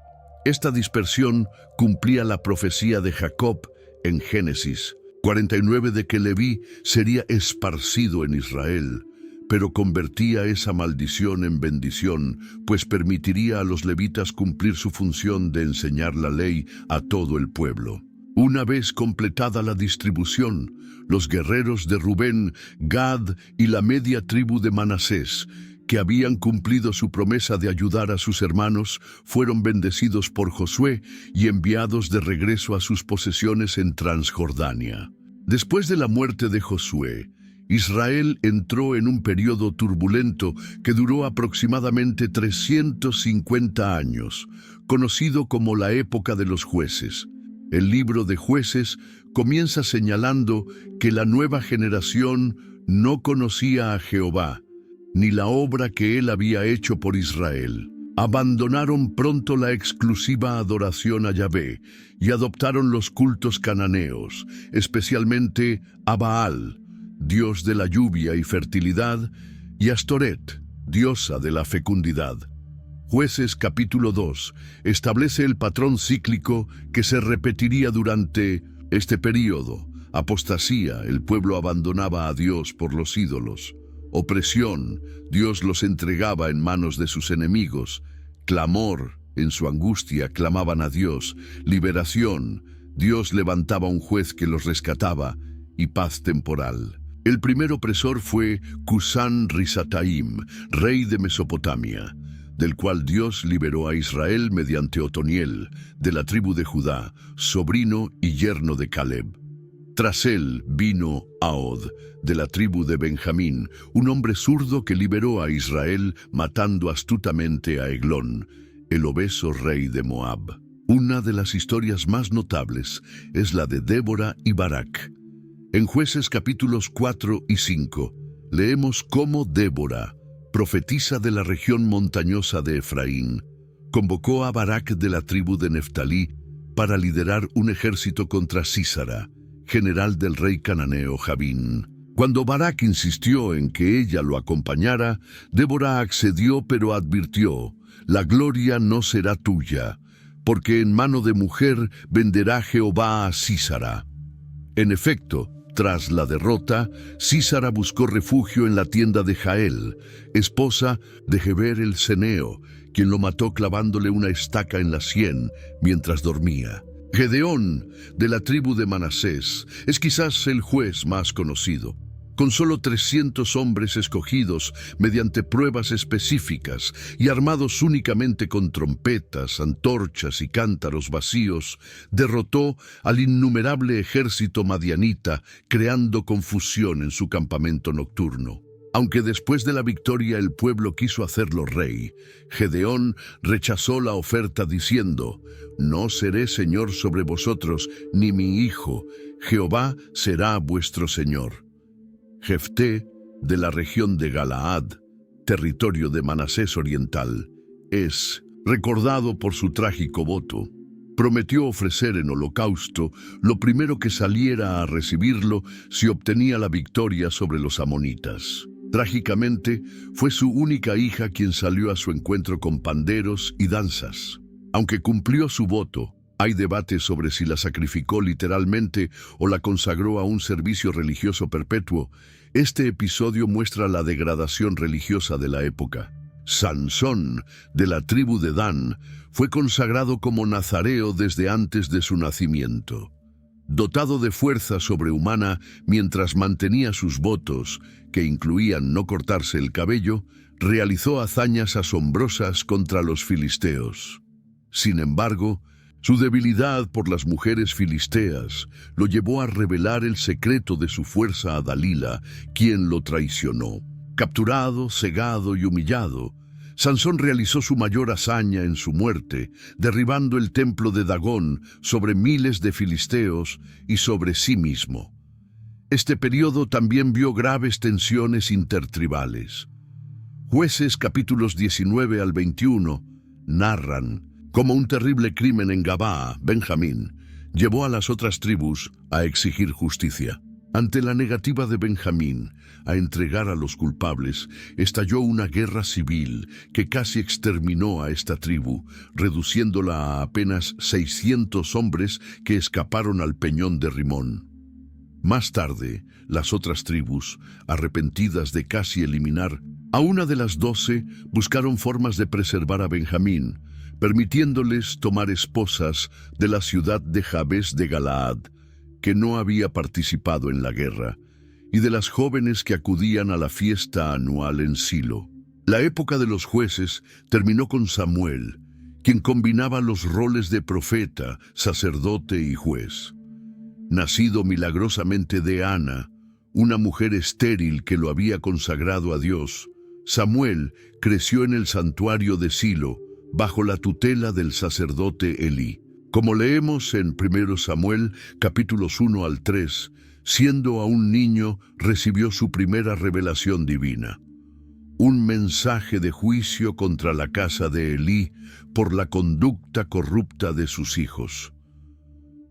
Esta dispersión cumplía la profecía de Jacob en Génesis 49 de que Leví sería esparcido en Israel, pero convertía esa maldición en bendición, pues permitiría a los levitas cumplir su función de enseñar la ley a todo el pueblo. Una vez completada la distribución, los guerreros de Rubén, Gad y la media tribu de Manasés, que habían cumplido su promesa de ayudar a sus hermanos, fueron bendecidos por Josué y enviados de regreso a sus posesiones en Transjordania. Después de la muerte de Josué, Israel entró en un periodo turbulento que duró aproximadamente 350 años, conocido como la época de los jueces. El libro de Jueces comienza señalando que la nueva generación no conocía a Jehová, ni la obra que él había hecho por Israel. Abandonaron pronto la exclusiva adoración a Yahvé y adoptaron los cultos cananeos, especialmente a Baal, dios de la lluvia y fertilidad, y Astoret, diosa de la fecundidad. Jueces capítulo 2 establece el patrón cíclico que se repetiría durante este período. Apostasía, el pueblo abandonaba a Dios por los ídolos. Opresión, Dios los entregaba en manos de sus enemigos. Clamor, en su angustia clamaban a Dios. Liberación, Dios levantaba un juez que los rescataba. Y paz temporal. El primer opresor fue Cusán Risataim, rey de Mesopotamia, del cual Dios liberó a Israel mediante Otoniel, de la tribu de Judá, sobrino y yerno de Caleb. Tras él vino Ahod, de la tribu de Benjamín, un hombre zurdo que liberó a Israel matando astutamente a Eglón, el obeso rey de Moab. Una de las historias más notables es la de Débora y Barak. En Jueces capítulos 4 y 5, leemos cómo Débora, profetisa de la región montañosa de Efraín, convocó a Barak de la tribu de Neftalí para liderar un ejército contra Sísara, general del rey cananeo Javín. Cuando Barak insistió en que ella lo acompañara, Débora accedió pero advirtió: «La gloria no será tuya, porque en mano de mujer venderá Jehová a Sísara». En efecto, Tras la derrota, Sísara buscó refugio en la tienda de Jael, esposa de Heber el Ceneo, quien lo mató clavándole una estaca en la sien mientras dormía. Gedeón, de la tribu de Manasés, es quizás el juez más conocido. Con solo 300 hombres escogidos mediante pruebas específicas y armados únicamente con trompetas, antorchas y cántaros vacíos, derrotó al innumerable ejército madianita, creando confusión en su campamento nocturno. Aunque después de la victoria el pueblo quiso hacerlo rey, Gedeón rechazó la oferta diciendo: «No seré señor sobre vosotros, ni mi hijo, Jehová será vuestro señor». Jefté, de la región de Galaad, territorio de Manasés oriental, es recordado por su trágico voto. Prometió ofrecer en holocausto lo primero que saliera a recibirlo si obtenía la victoria sobre los amonitas. Trágicamente, fue su única hija quien salió a su encuentro con panderos y danzas. Aunque cumplió su voto, hay debate sobre si la sacrificó literalmente o la consagró a un servicio religioso perpetuo. Este episodio muestra la degradación religiosa de la época. Sansón, de la tribu de Dan, fue consagrado como nazareo desde antes de su nacimiento. Dotado de fuerza sobrehumana mientras mantenía sus votos, que incluían no cortarse el cabello, realizó hazañas asombrosas contra los filisteos. Sin embargo, su debilidad por las mujeres filisteas lo llevó a revelar el secreto de su fuerza a Dalila, quien lo traicionó. Capturado, cegado y humillado, Sansón realizó su mayor hazaña en su muerte, derribando el templo de Dagón sobre miles de filisteos y sobre sí mismo. Este periodo también vio graves tensiones intertribales. Jueces capítulos 19 al 21 narran cómo un terrible crimen en Gabaa, Benjamín, llevó a las otras tribus a exigir justicia. Ante la negativa de Benjamín a entregar a los culpables, estalló una guerra civil que casi exterminó a esta tribu, reduciéndola a apenas 600 hombres que escaparon al peñón de Rimón. Más tarde, las otras tribus, arrepentidas de casi eliminar a una de las 12, buscaron formas de preservar a Benjamín, permitiéndoles tomar esposas de la ciudad de Jabes de Galaad, que no había participado en la guerra, y de las jóvenes que acudían a la fiesta anual en Silo. La época de los jueces terminó con Samuel, quien combinaba los roles de profeta, sacerdote y juez. Nacido milagrosamente de Ana, una mujer estéril que lo había consagrado a Dios, Samuel creció en el santuario de Silo, bajo la tutela del sacerdote Elí. Como leemos en 1 Samuel, capítulos 1 al 3, siendo aún niño, recibió su primera revelación divina. Un mensaje de juicio contra la casa de Elí por la conducta corrupta de sus hijos.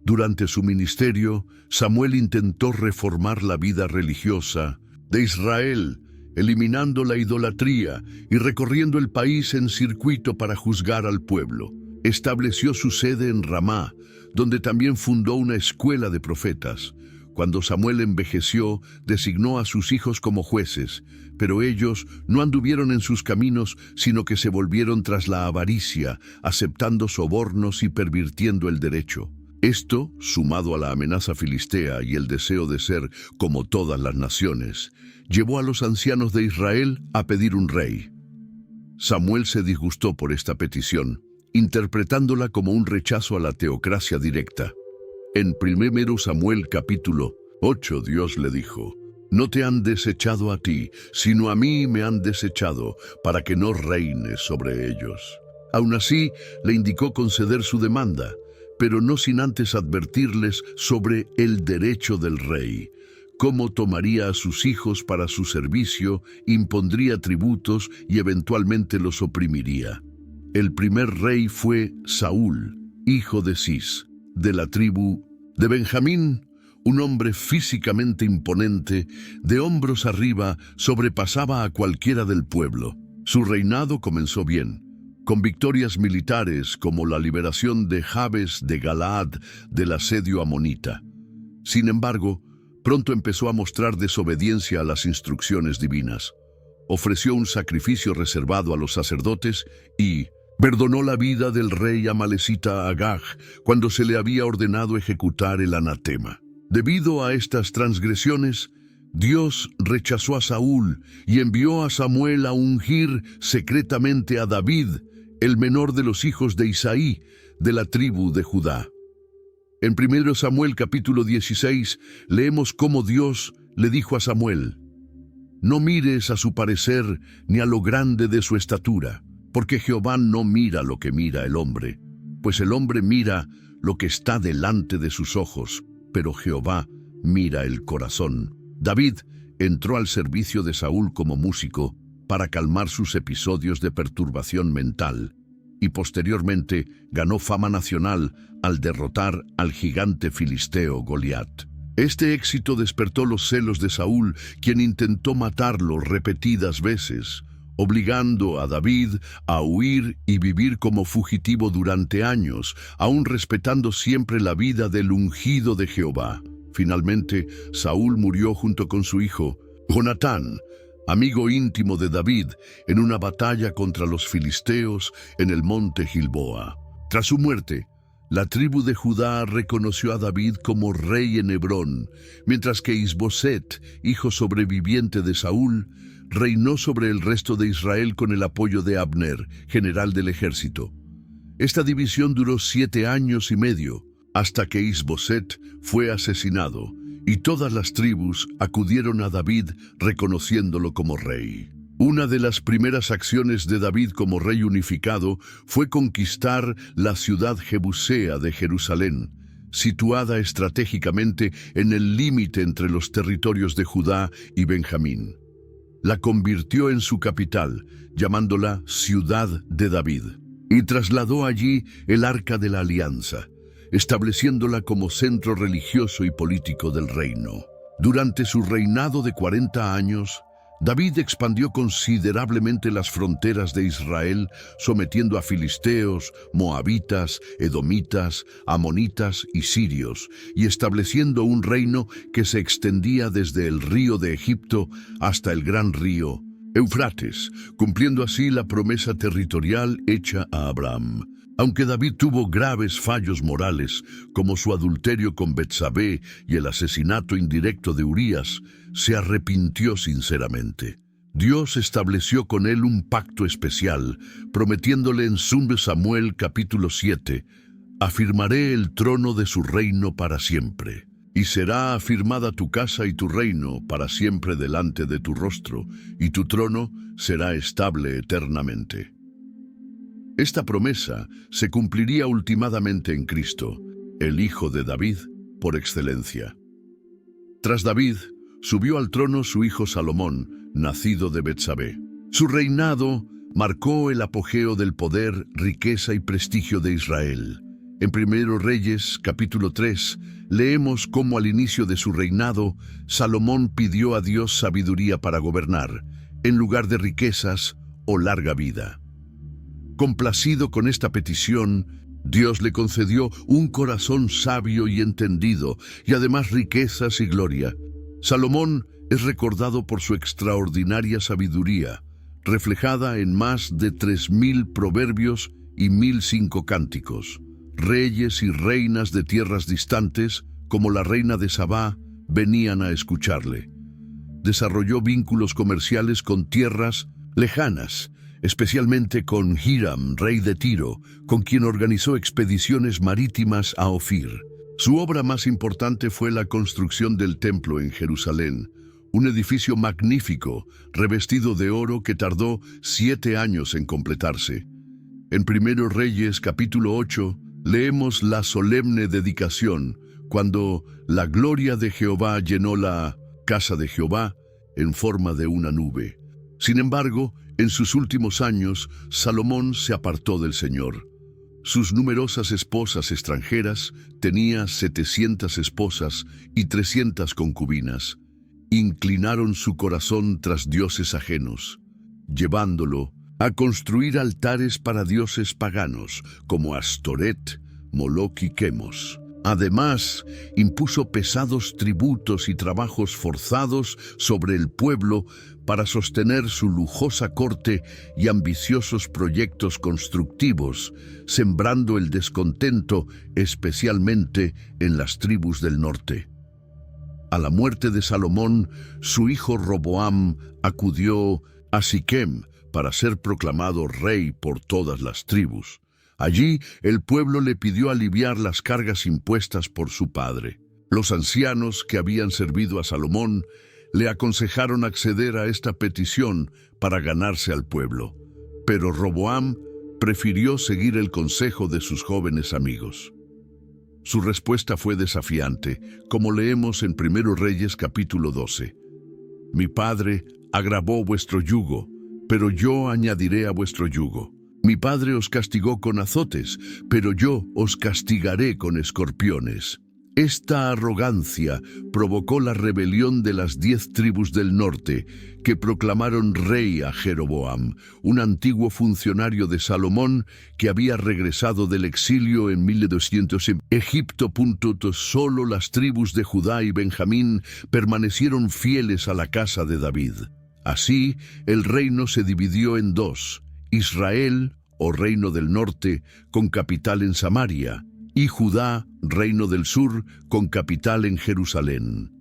Durante su ministerio, Samuel intentó reformar la vida religiosa de Israel, eliminando la idolatría y recorriendo el país en circuito para juzgar al pueblo. Estableció su sede en Ramá, donde también fundó una escuela de profetas. Cuando Samuel envejeció, designó a sus hijos como jueces, pero ellos no anduvieron en sus caminos, sino que se volvieron tras la avaricia, aceptando sobornos y pervirtiendo el derecho. Esto, sumado a la amenaza filistea y el deseo de ser como todas las naciones, llevó a los ancianos de Israel a pedir un rey. Samuel se disgustó por esta petición, interpretándola como un rechazo a la teocracia directa. En 1 Samuel capítulo 8 Dios le dijo: «No te han desechado a ti, sino a mí me han desechado, para que no reines sobre ellos». Aún así, le indicó conceder su demanda, pero no sin antes advertirles sobre el derecho del rey, cómo tomaría a sus hijos para su servicio, impondría tributos y eventualmente los oprimiría. El primer rey fue Saúl, hijo de Cis, de la tribu de Benjamín, un hombre físicamente imponente, de hombros arriba, sobrepasaba a cualquiera del pueblo. Su reinado comenzó bien, con victorias militares como la liberación de Jabes de Galaad del asedio amonita. Sin embargo, pronto empezó a mostrar desobediencia a las instrucciones divinas. Ofreció un sacrificio reservado a los sacerdotes y perdonó la vida del rey amalecita Agag cuando se le había ordenado ejecutar el anatema. Debido a estas transgresiones, Dios rechazó a Saúl y envió a Samuel a ungir secretamente a David, el menor de los hijos de Isaí, de la tribu de Judá. En 1 Samuel capítulo 16 leemos cómo Dios le dijo a Samuel: «No mires a su parecer ni a lo grande de su estatura, porque Jehová no mira lo que mira el hombre, pues el hombre mira lo que está delante de sus ojos, pero Jehová mira el corazón». David entró al servicio de Saúl como músico para calmar sus episodios de perturbación mental y posteriormente ganó fama nacional al derrotar al gigante filisteo Goliat. Este éxito despertó los celos de Saúl, quien intentó matarlo repetidas veces, obligando a David a huir y vivir como fugitivo durante años, aún respetando siempre la vida del ungido de Jehová. Finalmente, Saúl murió junto con su hijo, Jonatán, amigo íntimo de David, en una batalla contra los filisteos en el monte Gilboa. Tras su muerte, la tribu de Judá reconoció a David como rey en Hebrón, mientras que Isboset, hijo sobreviviente de Saúl, reinó sobre el resto de Israel con el apoyo de Abner, general del ejército. Esta división duró 7 años y medio, hasta que Isboset fue asesinado, y todas las tribus acudieron a David reconociéndolo como rey. Una de las primeras acciones de David como rey unificado fue conquistar la ciudad jebusea de Jerusalén, situada estratégicamente en el límite entre los territorios de Judá y Benjamín. La convirtió en su capital, llamándola Ciudad de David, y trasladó allí el Arca de la Alianza, estableciéndola como centro religioso y político del reino. Durante su reinado de 40 años, David expandió considerablemente las fronteras de Israel, sometiendo a filisteos, moabitas, edomitas, amonitas y sirios, y estableciendo un reino que se extendía desde el río de Egipto hasta el gran río Eufrates, cumpliendo así la promesa territorial hecha a Abraham. Aunque David tuvo graves fallos morales, como su adulterio con Betsabé y el asesinato indirecto de Urías, se arrepintió sinceramente. Dios estableció con él un pacto especial, prometiéndole en 2 Samuel capítulo 7, «Afirmaré el trono de su reino para siempre, y será afirmada tu casa y tu reino para siempre delante de tu rostro, y tu trono será estable eternamente». Esta promesa se cumpliría ultimadamente en Cristo, el Hijo de David por excelencia. Tras David, subió al trono su hijo Salomón, nacido de Betsabé. Su reinado marcó el apogeo del poder, riqueza y prestigio de Israel. En 1 Reyes, capítulo 3, leemos cómo al inicio de su reinado, Salomón pidió a Dios sabiduría para gobernar, en lugar de riquezas o larga vida. Complacido con esta petición, Dios le concedió un corazón sabio y entendido, y además riquezas y gloria. Salomón es recordado por su extraordinaria sabiduría, reflejada en más de 3000 proverbios y 1005 cánticos. Reyes y reinas de tierras distantes, como la reina de Sabá, venían a escucharle. Desarrolló vínculos comerciales con tierras lejanas, especialmente con Hiram, rey de Tiro, con quien organizó expediciones marítimas a Ofir. Su obra más importante fue la construcción del templo en Jerusalén, un edificio magnífico, revestido de oro que tardó 7 años en completarse. En 1 Reyes, capítulo 8, leemos la solemne dedicación, cuando la gloria de Jehová llenó la casa de Jehová en forma de una nube. Sin embargo, en sus últimos años, Salomón se apartó del Señor. Sus numerosas esposas extranjeras, tenía 700 esposas y 300 concubinas, inclinaron su corazón tras dioses ajenos, llevándolo a construir altares para dioses paganos como Astoret, Moloc y Quemos. Además, impuso pesados tributos y trabajos forzados sobre el pueblo para sostener su lujosa corte y ambiciosos proyectos constructivos, sembrando el descontento especialmente en las tribus del norte. A la muerte de Salomón, su hijo Roboam acudió a Siquem para ser proclamado rey por todas las tribus. Allí, el pueblo le pidió aliviar las cargas impuestas por su padre. Los ancianos que habían servido a Salomón le aconsejaron acceder a esta petición para ganarse al pueblo. Pero Roboam prefirió seguir el consejo de sus jóvenes amigos. Su respuesta fue desafiante, como leemos en 1 Reyes capítulo 12. Mi padre agravó vuestro yugo, pero yo añadiré a vuestro yugo. Mi padre os castigó con azotes, pero yo os castigaré con escorpiones. Esta arrogancia provocó la rebelión de las 10 tribus del norte, que proclamaron rey a Jeroboam, un antiguo funcionario de Salomón que había regresado del exilio en 1200 en Egipto. Solo las tribus de Judá y Benjamín permanecieron fieles a la casa de David. Así, el reino se dividió en dos: Israel, o reino del norte, con capital en Samaria, y Judá, reino del sur, con capital en Jerusalén.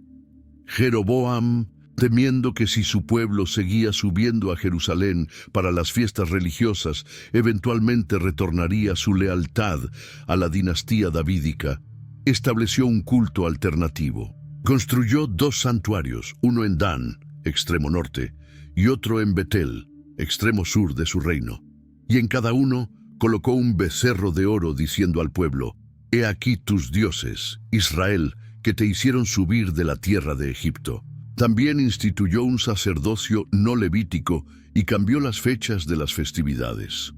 Jeroboam, temiendo que si su pueblo seguía subiendo a Jerusalén para las fiestas religiosas, eventualmente retornaría su lealtad a la dinastía davídica, estableció un culto alternativo. Construyó 2 santuarios, uno en Dan, extremo norte, y otro en Betel, extremo sur de su reino. Y en cada uno colocó un becerro de oro, diciendo al pueblo: He aquí tus dioses, Israel, que te hicieron subir de la tierra de Egipto. También instituyó un sacerdocio no levítico y cambió las fechas de las festividades.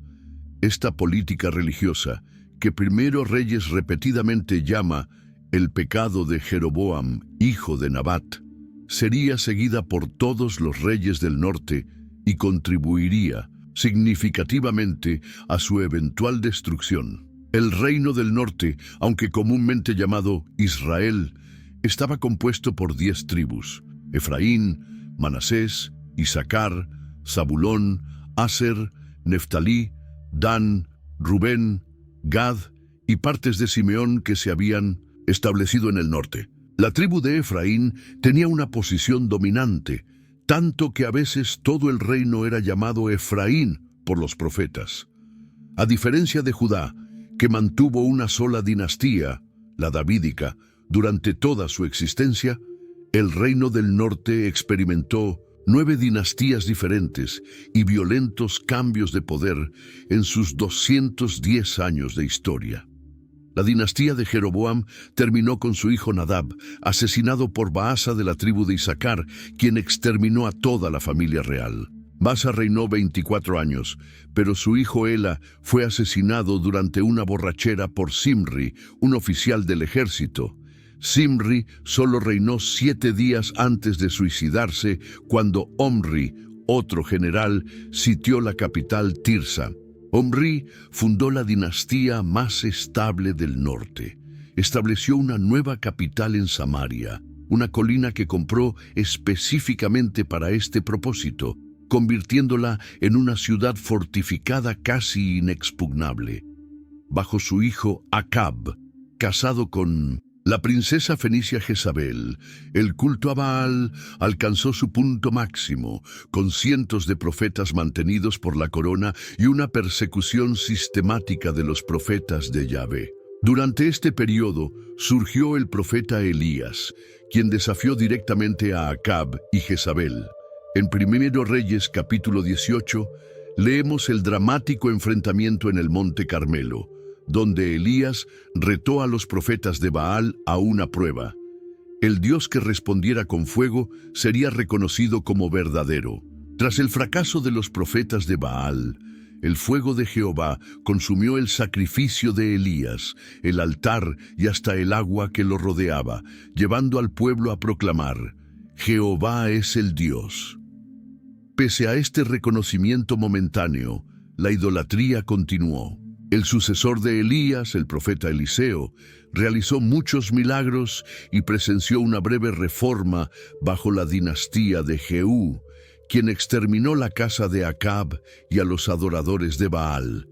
Esta política religiosa, que 1 Reyes repetidamente llama el pecado de Jeroboam, hijo de Nabat, sería seguida por todos los reyes del norte y contribuiría significativamente a su eventual destrucción. El reino del norte, aunque comúnmente llamado Israel, estaba compuesto por 10 tribus: Efraín, Manasés, Isaacar, Zabulón, Aser, Neftalí, Dan, Rubén, Gad y partes de Simeón que se habían establecido en el norte. La tribu de Efraín tenía una posición dominante, tanto que a veces todo el reino era llamado Efraín por los profetas. A diferencia de Judá, que mantuvo una sola dinastía, la davídica, durante toda su existencia, el reino del norte experimentó 9 dinastías diferentes y violentos cambios de poder en sus 210 años de historia. La dinastía de Jeroboam terminó con su hijo Nadab, asesinado por Baasa de la tribu de Isaacar, quien exterminó a toda la familia real. Baasa reinó 24 años, pero su hijo Ela fue asesinado durante una borrachera por Zimri, un oficial del ejército. Zimri solo reinó 7 días antes de suicidarse, cuando Omri, otro general, sitió la capital Tirsa. Omri fundó la dinastía más estable del norte. Estableció una nueva capital en Samaria, una colina que compró específicamente para este propósito, convirtiéndola en una ciudad fortificada casi inexpugnable. Bajo su hijo Acab, casado con la princesa fenicia Jezabel, el culto a Baal alcanzó su punto máximo, con cientos de profetas mantenidos por la corona y una persecución sistemática de los profetas de Yahvé. Durante este periodo surgió el profeta Elías, quien desafió directamente a Acab y Jezabel. En 1 Reyes capítulo 18 leemos el dramático enfrentamiento en el Monte Carmelo, donde Elías retó a los profetas de Baal a una prueba. El Dios que respondiera con fuego sería reconocido como verdadero. Tras el fracaso de los profetas de Baal, el fuego de Jehová consumió el sacrificio de Elías, el altar y hasta el agua que lo rodeaba, llevando al pueblo a proclamar: Jehová es el Dios. Pese a este reconocimiento momentáneo, la idolatría continuó. El sucesor de Elías, el profeta Eliseo, realizó muchos milagros y presenció una breve reforma bajo la dinastía de Jehú, quien exterminó la casa de Acab y a los adoradores de Baal.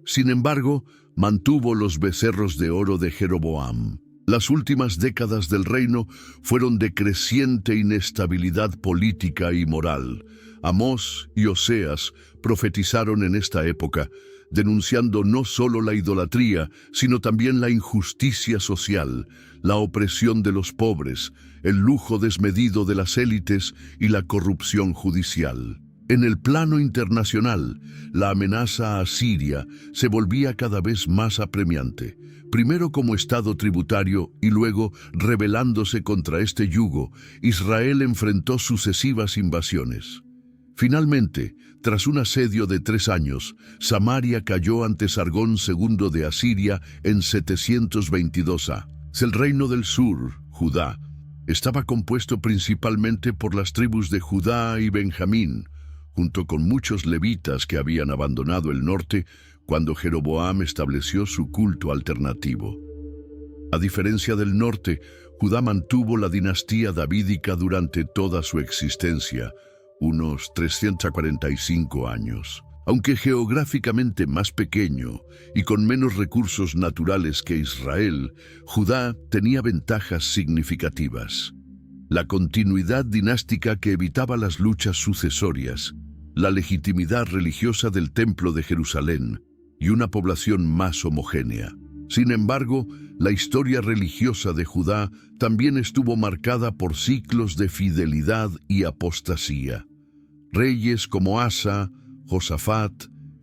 Sin embargo, mantuvo los becerros de oro de Jeroboam. Las últimas décadas del reino fueron de creciente inestabilidad política y moral. Amós y Oseas profetizaron en esta época, denunciando no solo la idolatría, sino también la injusticia social, la opresión de los pobres, el lujo desmedido de las élites y la corrupción judicial. En el plano internacional, la amenaza a Siria se volvía cada vez más apremiante, primero como estado tributario y luego, rebelándose contra este yugo, Israel enfrentó sucesivas invasiones. Finalmente, tras un asedio de 3 años, Samaria cayó ante Sargón II de Asiria en 722 a. El reino del sur, Judá, estaba compuesto principalmente por las tribus de Judá y Benjamín, junto con muchos levitas que habían abandonado el norte cuando Jeroboam estableció su culto alternativo. A diferencia del norte, Judá mantuvo la dinastía davídica durante toda su existencia, unos 345 años. Aunque geográficamente más pequeño y con menos recursos naturales que Israel, Judá tenía ventajas significativas. La continuidad dinástica que evitaba las luchas sucesorias, la legitimidad religiosa del Templo de Jerusalén y una población más homogénea. Sin embargo, la historia religiosa de Judá también estuvo marcada por ciclos de fidelidad y apostasía. Reyes como Asa, Josafat,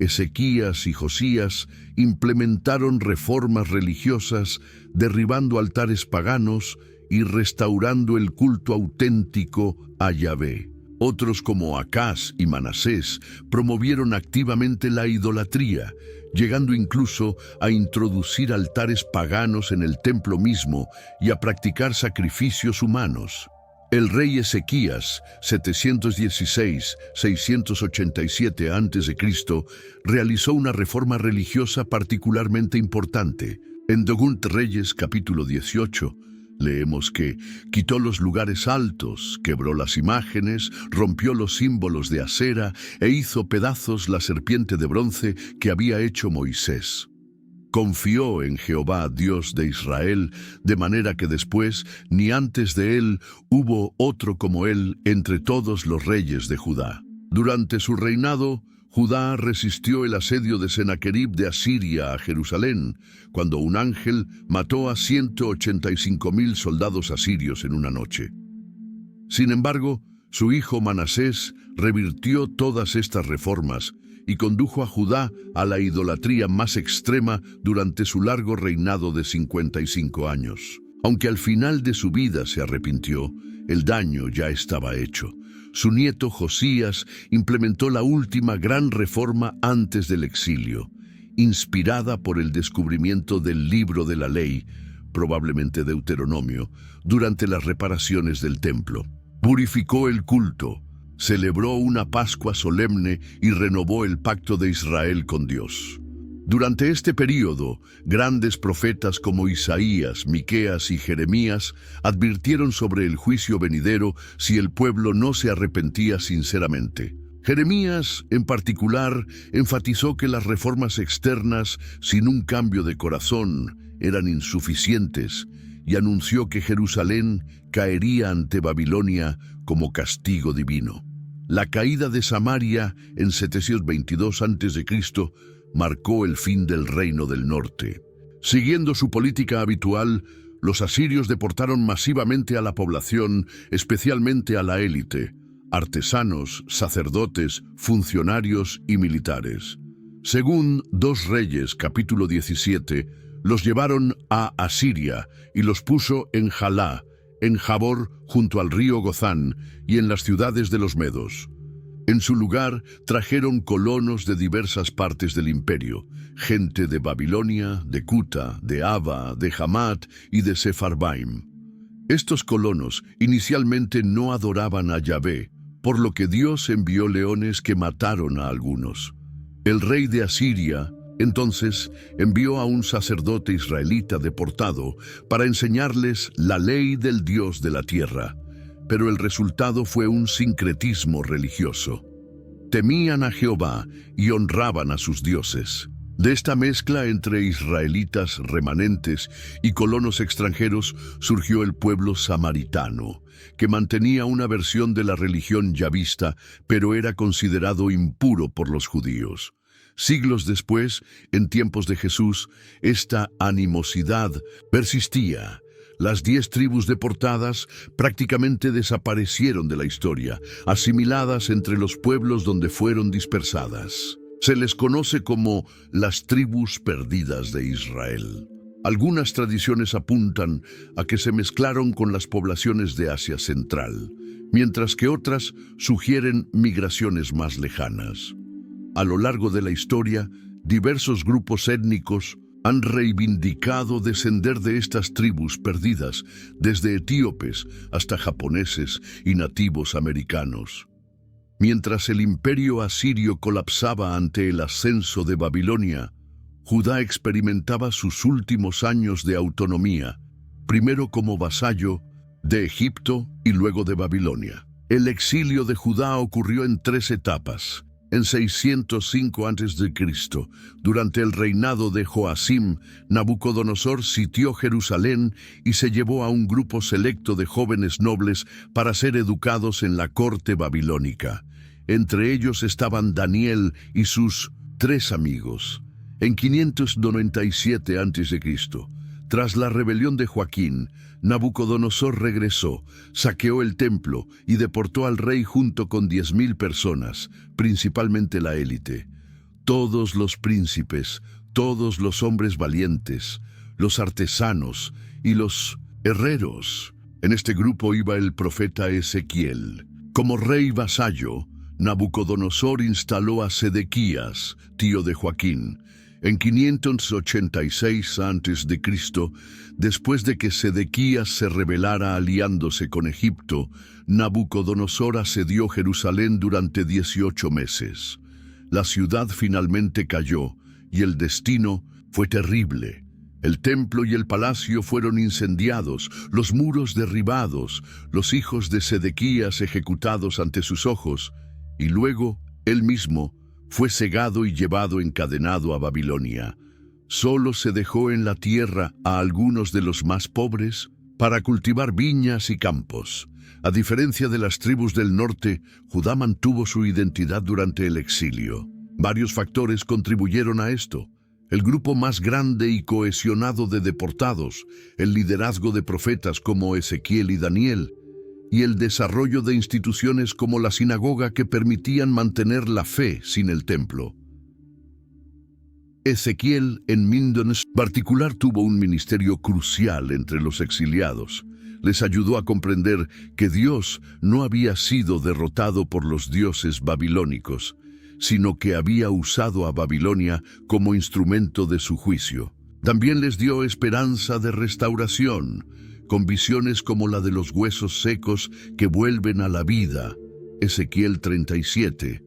Ezequías y Josías implementaron reformas religiosas, derribando altares paganos y restaurando el culto auténtico a Yahvé. Otros como Acaz y Manasés promovieron activamente la idolatría, llegando incluso a introducir altares paganos en el templo mismo y a practicar sacrificios humanos. El rey Ezequías, 716-687 a.C., realizó una reforma religiosa particularmente importante. En Segundo Reyes, capítulo 18, leemos que quitó los lugares altos, quebró las imágenes, rompió los símbolos de acera e hizo pedazos la serpiente de bronce que había hecho Moisés. Confió en Jehová, Dios de Israel, de manera que después, ni antes de él, hubo otro como él entre todos los reyes de Judá. Durante su reinado, Judá resistió el asedio de Sennacherib de Asiria a Jerusalén, cuando un ángel mató a 185,000 soldados asirios en una noche. Sin embargo, su hijo Manasés revirtió todas estas reformas y condujo a Judá a la idolatría más extrema durante su largo reinado de 55 años. Aunque al final de su vida se arrepintió, el daño ya estaba hecho. Su nieto Josías implementó la última gran reforma antes del exilio, inspirada por el descubrimiento del libro de la ley, probablemente Deuteronomio, durante las reparaciones del templo. Purificó el culto, celebró una Pascua solemne y renovó el pacto de Israel con Dios. Durante este período, grandes profetas como Isaías, Miqueas y Jeremías advirtieron sobre el juicio venidero si el pueblo no se arrepentía sinceramente. Jeremías, en particular, enfatizó que las reformas externas, sin un cambio de corazón, eran insuficientes y anunció que Jerusalén caería ante Babilonia como castigo divino. La caída de Samaria en 722 a.C. marcó el fin del reino del norte. Siguiendo su política habitual, los asirios deportaron masivamente a la población, especialmente a la élite, artesanos, sacerdotes, funcionarios y militares. Según 2 Reyes, capítulo 17, los llevaron a Asiria y los puso en Jalá, en Jabor, junto al río Gozán, y en las ciudades de los medos. En su lugar trajeron colonos de diversas partes del imperio, gente de Babilonia, de Cuta, de Ava, de Hamat y de Sepharvaim. Estos colonos inicialmente no adoraban a Yahvé, por lo que Dios envió leones que mataron a algunos. El rey de Asiria, Entonces envió a un sacerdote israelita deportado para enseñarles la ley del Dios de la tierra, pero el resultado fue un sincretismo religioso. Temían a Jehová y honraban a sus dioses. De esta mezcla entre israelitas remanentes y colonos extranjeros surgió el pueblo samaritano, que mantenía una versión de la religión yavista, pero era considerado impuro por los judíos. Siglos después, en tiempos de Jesús, esta animosidad persistía. Las 10 tribus deportadas prácticamente desaparecieron de la historia, asimiladas entre los pueblos donde fueron dispersadas. Se les conoce como las tribus perdidas de Israel. Algunas tradiciones apuntan a que se mezclaron con las poblaciones de Asia Central, mientras que otras sugieren migraciones más lejanas. A lo largo de la historia, diversos grupos étnicos han reivindicado descender de estas tribus perdidas, desde etíopes hasta japoneses y nativos americanos. Mientras el imperio asirio colapsaba ante el ascenso de Babilonia, Judá experimentaba sus últimos años de autonomía, primero como vasallo de Egipto y luego de Babilonia. El exilio de Judá ocurrió en 3 etapas. En 605 a.C., durante el reinado de Joacim, Nabucodonosor sitió Jerusalén y se llevó a un grupo selecto de jóvenes nobles para ser educados en la corte babilónica. Entre ellos estaban Daniel y sus 3 amigos. En 597 a.C., tras la rebelión de Joaquín, Nabucodonosor regresó, saqueó el templo y deportó al rey junto con 10,000 personas, principalmente la élite. Todos los príncipes, todos los hombres valientes, los artesanos y los herreros. En este grupo iba el profeta Ezequiel. Como rey vasallo, Nabucodonosor instaló a Sedequías, tío de Joaquín. En 586 a.C., después de que Sedequías se rebelara aliándose con Egipto, Nabucodonosor asedió Jerusalén durante 18 meses. La ciudad finalmente cayó y el destino fue terrible. El templo y el palacio fueron incendiados, los muros derribados, los hijos de Sedequías ejecutados ante sus ojos, y luego él mismo fue cegado y llevado encadenado a Babilonia. Solo se dejó en la tierra a algunos de los más pobres para cultivar viñas y campos. A diferencia de las tribus del norte, Judá mantuvo su identidad durante el exilio. Varios factores contribuyeron a esto: el grupo más grande y cohesionado de deportados, el liderazgo de profetas como Ezequiel y Daniel, y el desarrollo de instituciones como la sinagoga que permitían mantener la fe sin el templo. Ezequiel, en particular, tuvo un ministerio crucial entre los exiliados. Les ayudó a comprender que Dios no había sido derrotado por los dioses babilónicos, sino que había usado a Babilonia como instrumento de su juicio. También les dio esperanza de restauración, con visiones como la de los huesos secos que vuelven a la vida, Ezequiel 37.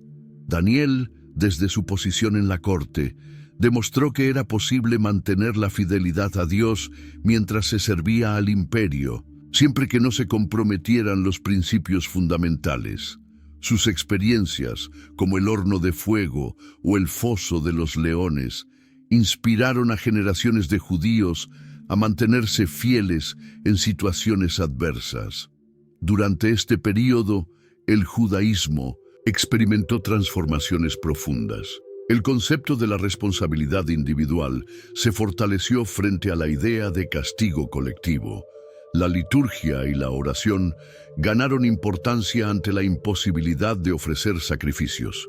Daniel, desde su posición en la corte, demostró que era posible mantener la fidelidad a Dios mientras se servía al imperio, siempre que no se comprometieran los principios fundamentales. Sus experiencias, como el horno de fuego o el foso de los leones, inspiraron a generaciones de judíos a mantenerse fieles en situaciones adversas. Durante este período, el judaísmo experimentó transformaciones profundas. El concepto de la responsabilidad individual se fortaleció frente a la idea de castigo colectivo. La liturgia y la oración ganaron importancia ante la imposibilidad de ofrecer sacrificios.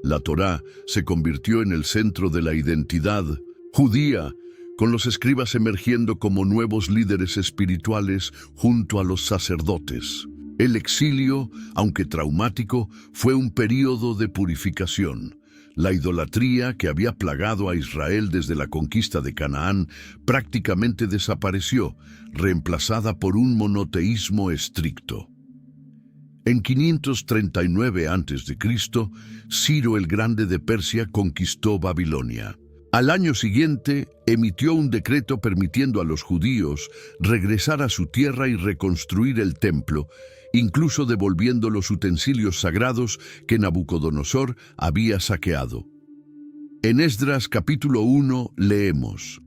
La Torá se convirtió en el centro de la identidad judía, con los escribas emergiendo como nuevos líderes espirituales junto a los sacerdotes. El exilio, aunque traumático, fue un período de purificación. La idolatría que había plagado a Israel desde la conquista de Canaán prácticamente desapareció, reemplazada por un monoteísmo estricto. En 539 a.C., Ciro el Grande de Persia conquistó Babilonia. Al año siguiente, emitió un decreto permitiendo a los judíos regresar a su tierra y reconstruir el templo, incluso devolviendo los utensilios sagrados que Nabucodonosor había saqueado. En Esdras capítulo 1 leemos: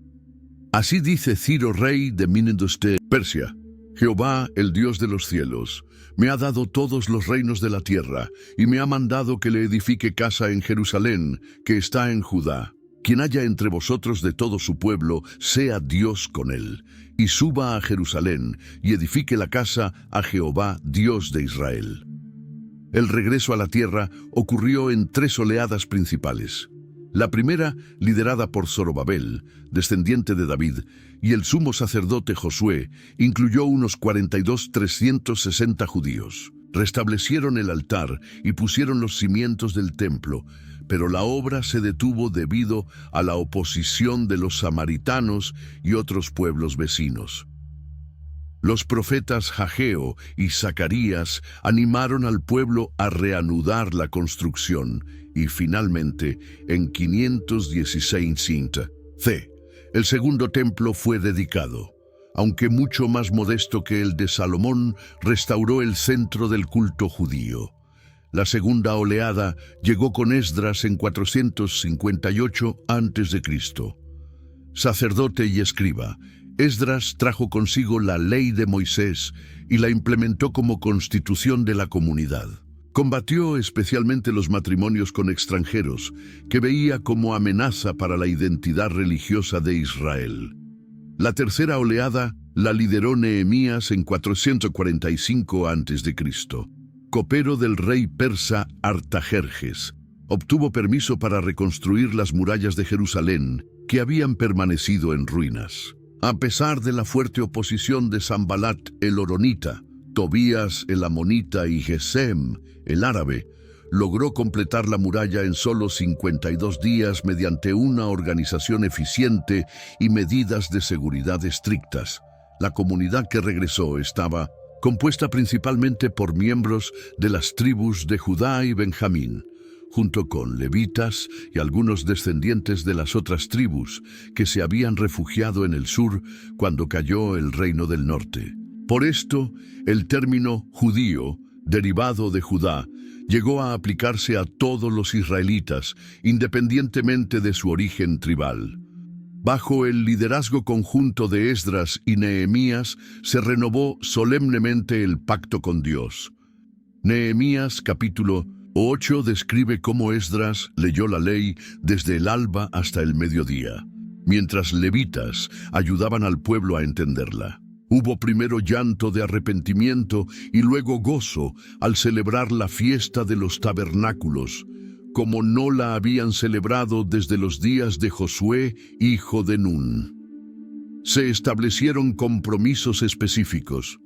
Así dice Ciro, rey de Minedos de Persia: Jehová, el Dios de los cielos, me ha dado todos los reinos de la tierra, y me ha mandado que le edifique casa en Jerusalén, que está en Judá. Quien haya entre vosotros de todo su pueblo, sea Dios con él, y suba a Jerusalén, y edifique la casa a Jehová, Dios de Israel. El regreso a la tierra ocurrió en 3 oleadas principales. La primera, liderada por Zorobabel, descendiente de David, y el sumo sacerdote Josué, incluyó unos 42,360 judíos. Restablecieron el altar y pusieron los cimientos del templo, pero la obra se detuvo debido a la oposición de los samaritanos y otros pueblos vecinos. Los profetas Hageo y Zacarías animaron al pueblo a reanudar la construcción y finalmente, en 516 c, el segundo templo fue dedicado. Aunque mucho más modesto que el de Salomón, restauró el centro del culto judío. La segunda oleada llegó con Esdras en 458 a.C. Sacerdote y escriba, Esdras trajo consigo la ley de Moisés y la implementó como constitución de la comunidad. Combatió especialmente los matrimonios con extranjeros, que veía como amenaza para la identidad religiosa de Israel. La tercera oleada la lideró Nehemías en 445 a.C. Copero del rey persa Artajerjes, obtuvo permiso para reconstruir las murallas de Jerusalén, que habían permanecido en ruinas. A pesar de la fuerte oposición de Sanbalat el horonita, Tobías el amonita y Gesem el árabe, logró completar la muralla en solo 52 días mediante una organización eficiente y medidas de seguridad estrictas. La comunidad que regresó estaba compuesta principalmente por miembros de las tribus de Judá y Benjamín, junto con levitas y algunos descendientes de las otras tribus que se habían refugiado en el sur cuando cayó el reino del norte. Por esto, el término judío, derivado de Judá, llegó a aplicarse a todos los israelitas, independientemente de su origen tribal. Bajo el liderazgo conjunto de Esdras y Nehemías, se renovó solemnemente el pacto con Dios. Nehemías capítulo 8 describe cómo Esdras leyó la ley desde el alba hasta el mediodía, mientras levitas ayudaban al pueblo a entenderla. Hubo primero llanto de arrepentimiento y luego gozo al celebrar la fiesta de los tabernáculos, como no la habían celebrado desde los días de Josué, hijo de Nun. Se establecieron compromisos específicos: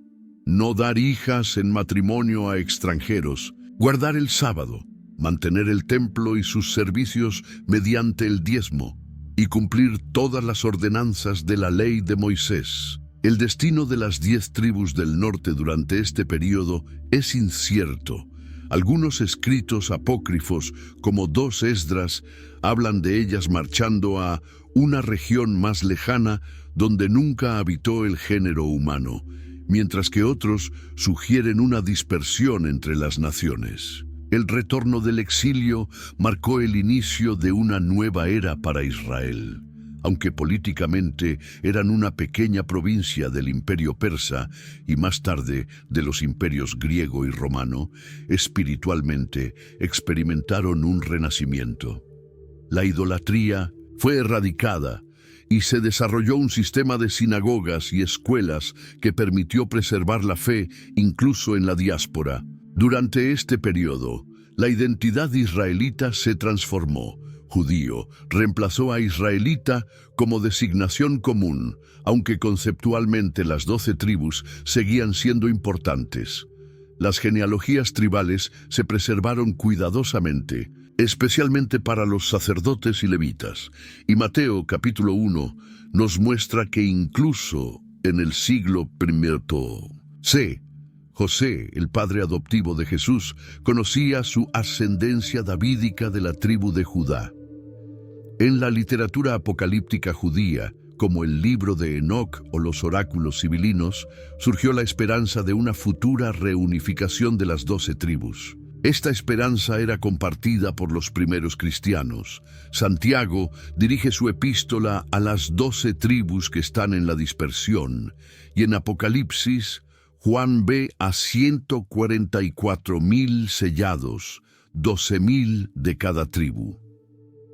no dar hijas en matrimonio a extranjeros, guardar el sábado, mantener el templo y sus servicios mediante el diezmo, y cumplir todas las ordenanzas de la ley de Moisés. El destino de las 10 tribus del norte durante este período es incierto. Algunos escritos apócrifos, como 2 Esdras, hablan de ellas marchando a una región más lejana donde nunca habitó el género humano, mientras que otros sugieren una dispersión entre las naciones. El retorno del exilio marcó el inicio de una nueva era para Israel. Aunque políticamente eran una pequeña provincia del imperio persa y más tarde de los imperios griego y romano, espiritualmente experimentaron un renacimiento. La idolatría fue erradicada y se desarrolló un sistema de sinagogas y escuelas que permitió preservar la fe incluso en la diáspora. Durante este periodo, la identidad israelita se transformó. Judío reemplazó a israelita como designación común, aunque conceptualmente las 12 tribus seguían siendo importantes. Las genealogías tribales se preservaron cuidadosamente, especialmente para los sacerdotes y levitas, y Mateo capítulo 1 nos muestra que incluso en el siglo I José, el padre adoptivo de Jesús, conocía su ascendencia davídica de la tribu de Judá. En la literatura apocalíptica judía, como el libro de Enoc o los oráculos sibilinos, surgió la esperanza de una futura reunificación de las 12 tribus. Esta esperanza era compartida por los primeros cristianos. Santiago dirige su epístola a las 12 tribus que están en la dispersión, y en Apocalipsis, Juan ve a 144.000 sellados, 12.000 de cada tribu.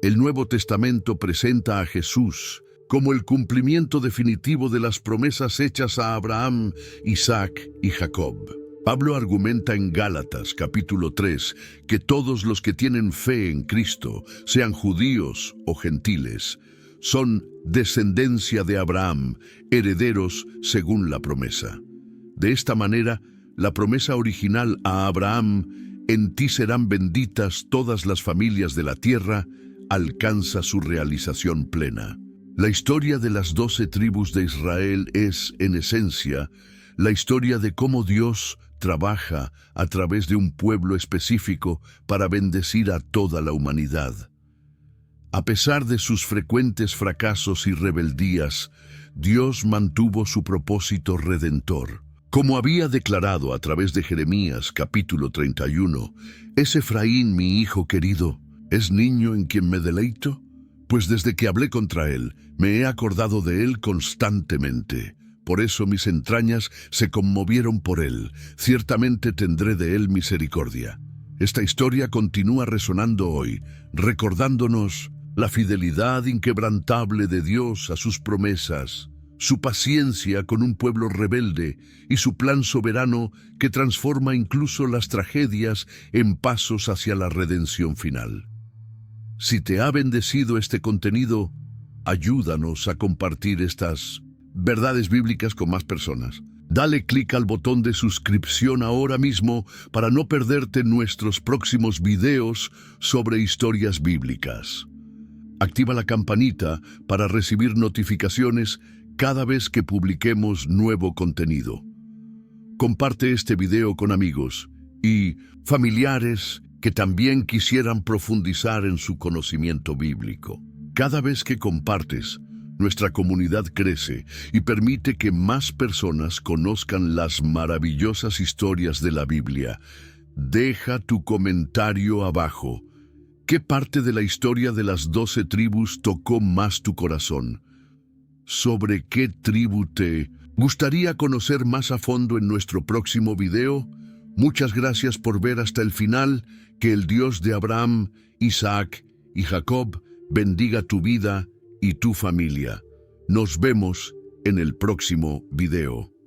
El Nuevo Testamento presenta a Jesús como el cumplimiento definitivo de las promesas hechas a Abraham, Isaac y Jacob. Pablo argumenta en Gálatas capítulo 3 que todos los que tienen fe en Cristo, sean judíos o gentiles, son descendencia de Abraham, herederos según la promesa. De esta manera, la promesa original a Abraham, en ti serán benditas todas las familias de la tierra, alcanza su realización plena. La historia de las 12 tribus de Israel es, en esencia, la historia de cómo Dios trabaja a través de un pueblo específico para bendecir a toda la humanidad. A pesar de sus frecuentes fracasos y rebeldías, Dios mantuvo su propósito redentor. Como había declarado a través de Jeremías capítulo 31, ¿es Efraín mi hijo querido? ¿Es niño en quien me deleito? Pues desde que hablé contra él, me he acordado de él constantemente. Por eso mis entrañas se conmovieron por él. Ciertamente tendré de él misericordia. Esta historia continúa resonando hoy, recordándonos la fidelidad inquebrantable de Dios a sus promesas, su paciencia con un pueblo rebelde y su plan soberano que transforma incluso las tragedias en pasos hacia la redención final. Si te ha bendecido este contenido, ayúdanos a compartir estas verdades bíblicas con más personas. Dale clic al botón de suscripción ahora mismo para no perderte nuestros próximos videos sobre historias bíblicas. Activa la campanita para recibir notificaciones cada vez que publiquemos nuevo contenido. Comparte este video con amigos y familiares que también quisieran profundizar en su conocimiento bíblico. Cada vez que compartes, nuestra comunidad crece y permite que más personas conozcan las maravillosas historias de la Biblia. Deja tu comentario abajo. ¿Qué parte de la historia de las 12 tribus tocó más tu corazón? ¿Sobre qué tribu te gustaría conocer más a fondo en nuestro próximo video? Muchas gracias por ver hasta el final. Que el Dios de Abraham, Isaac y Jacob bendiga tu vida y tu familia. Nos vemos en el próximo video.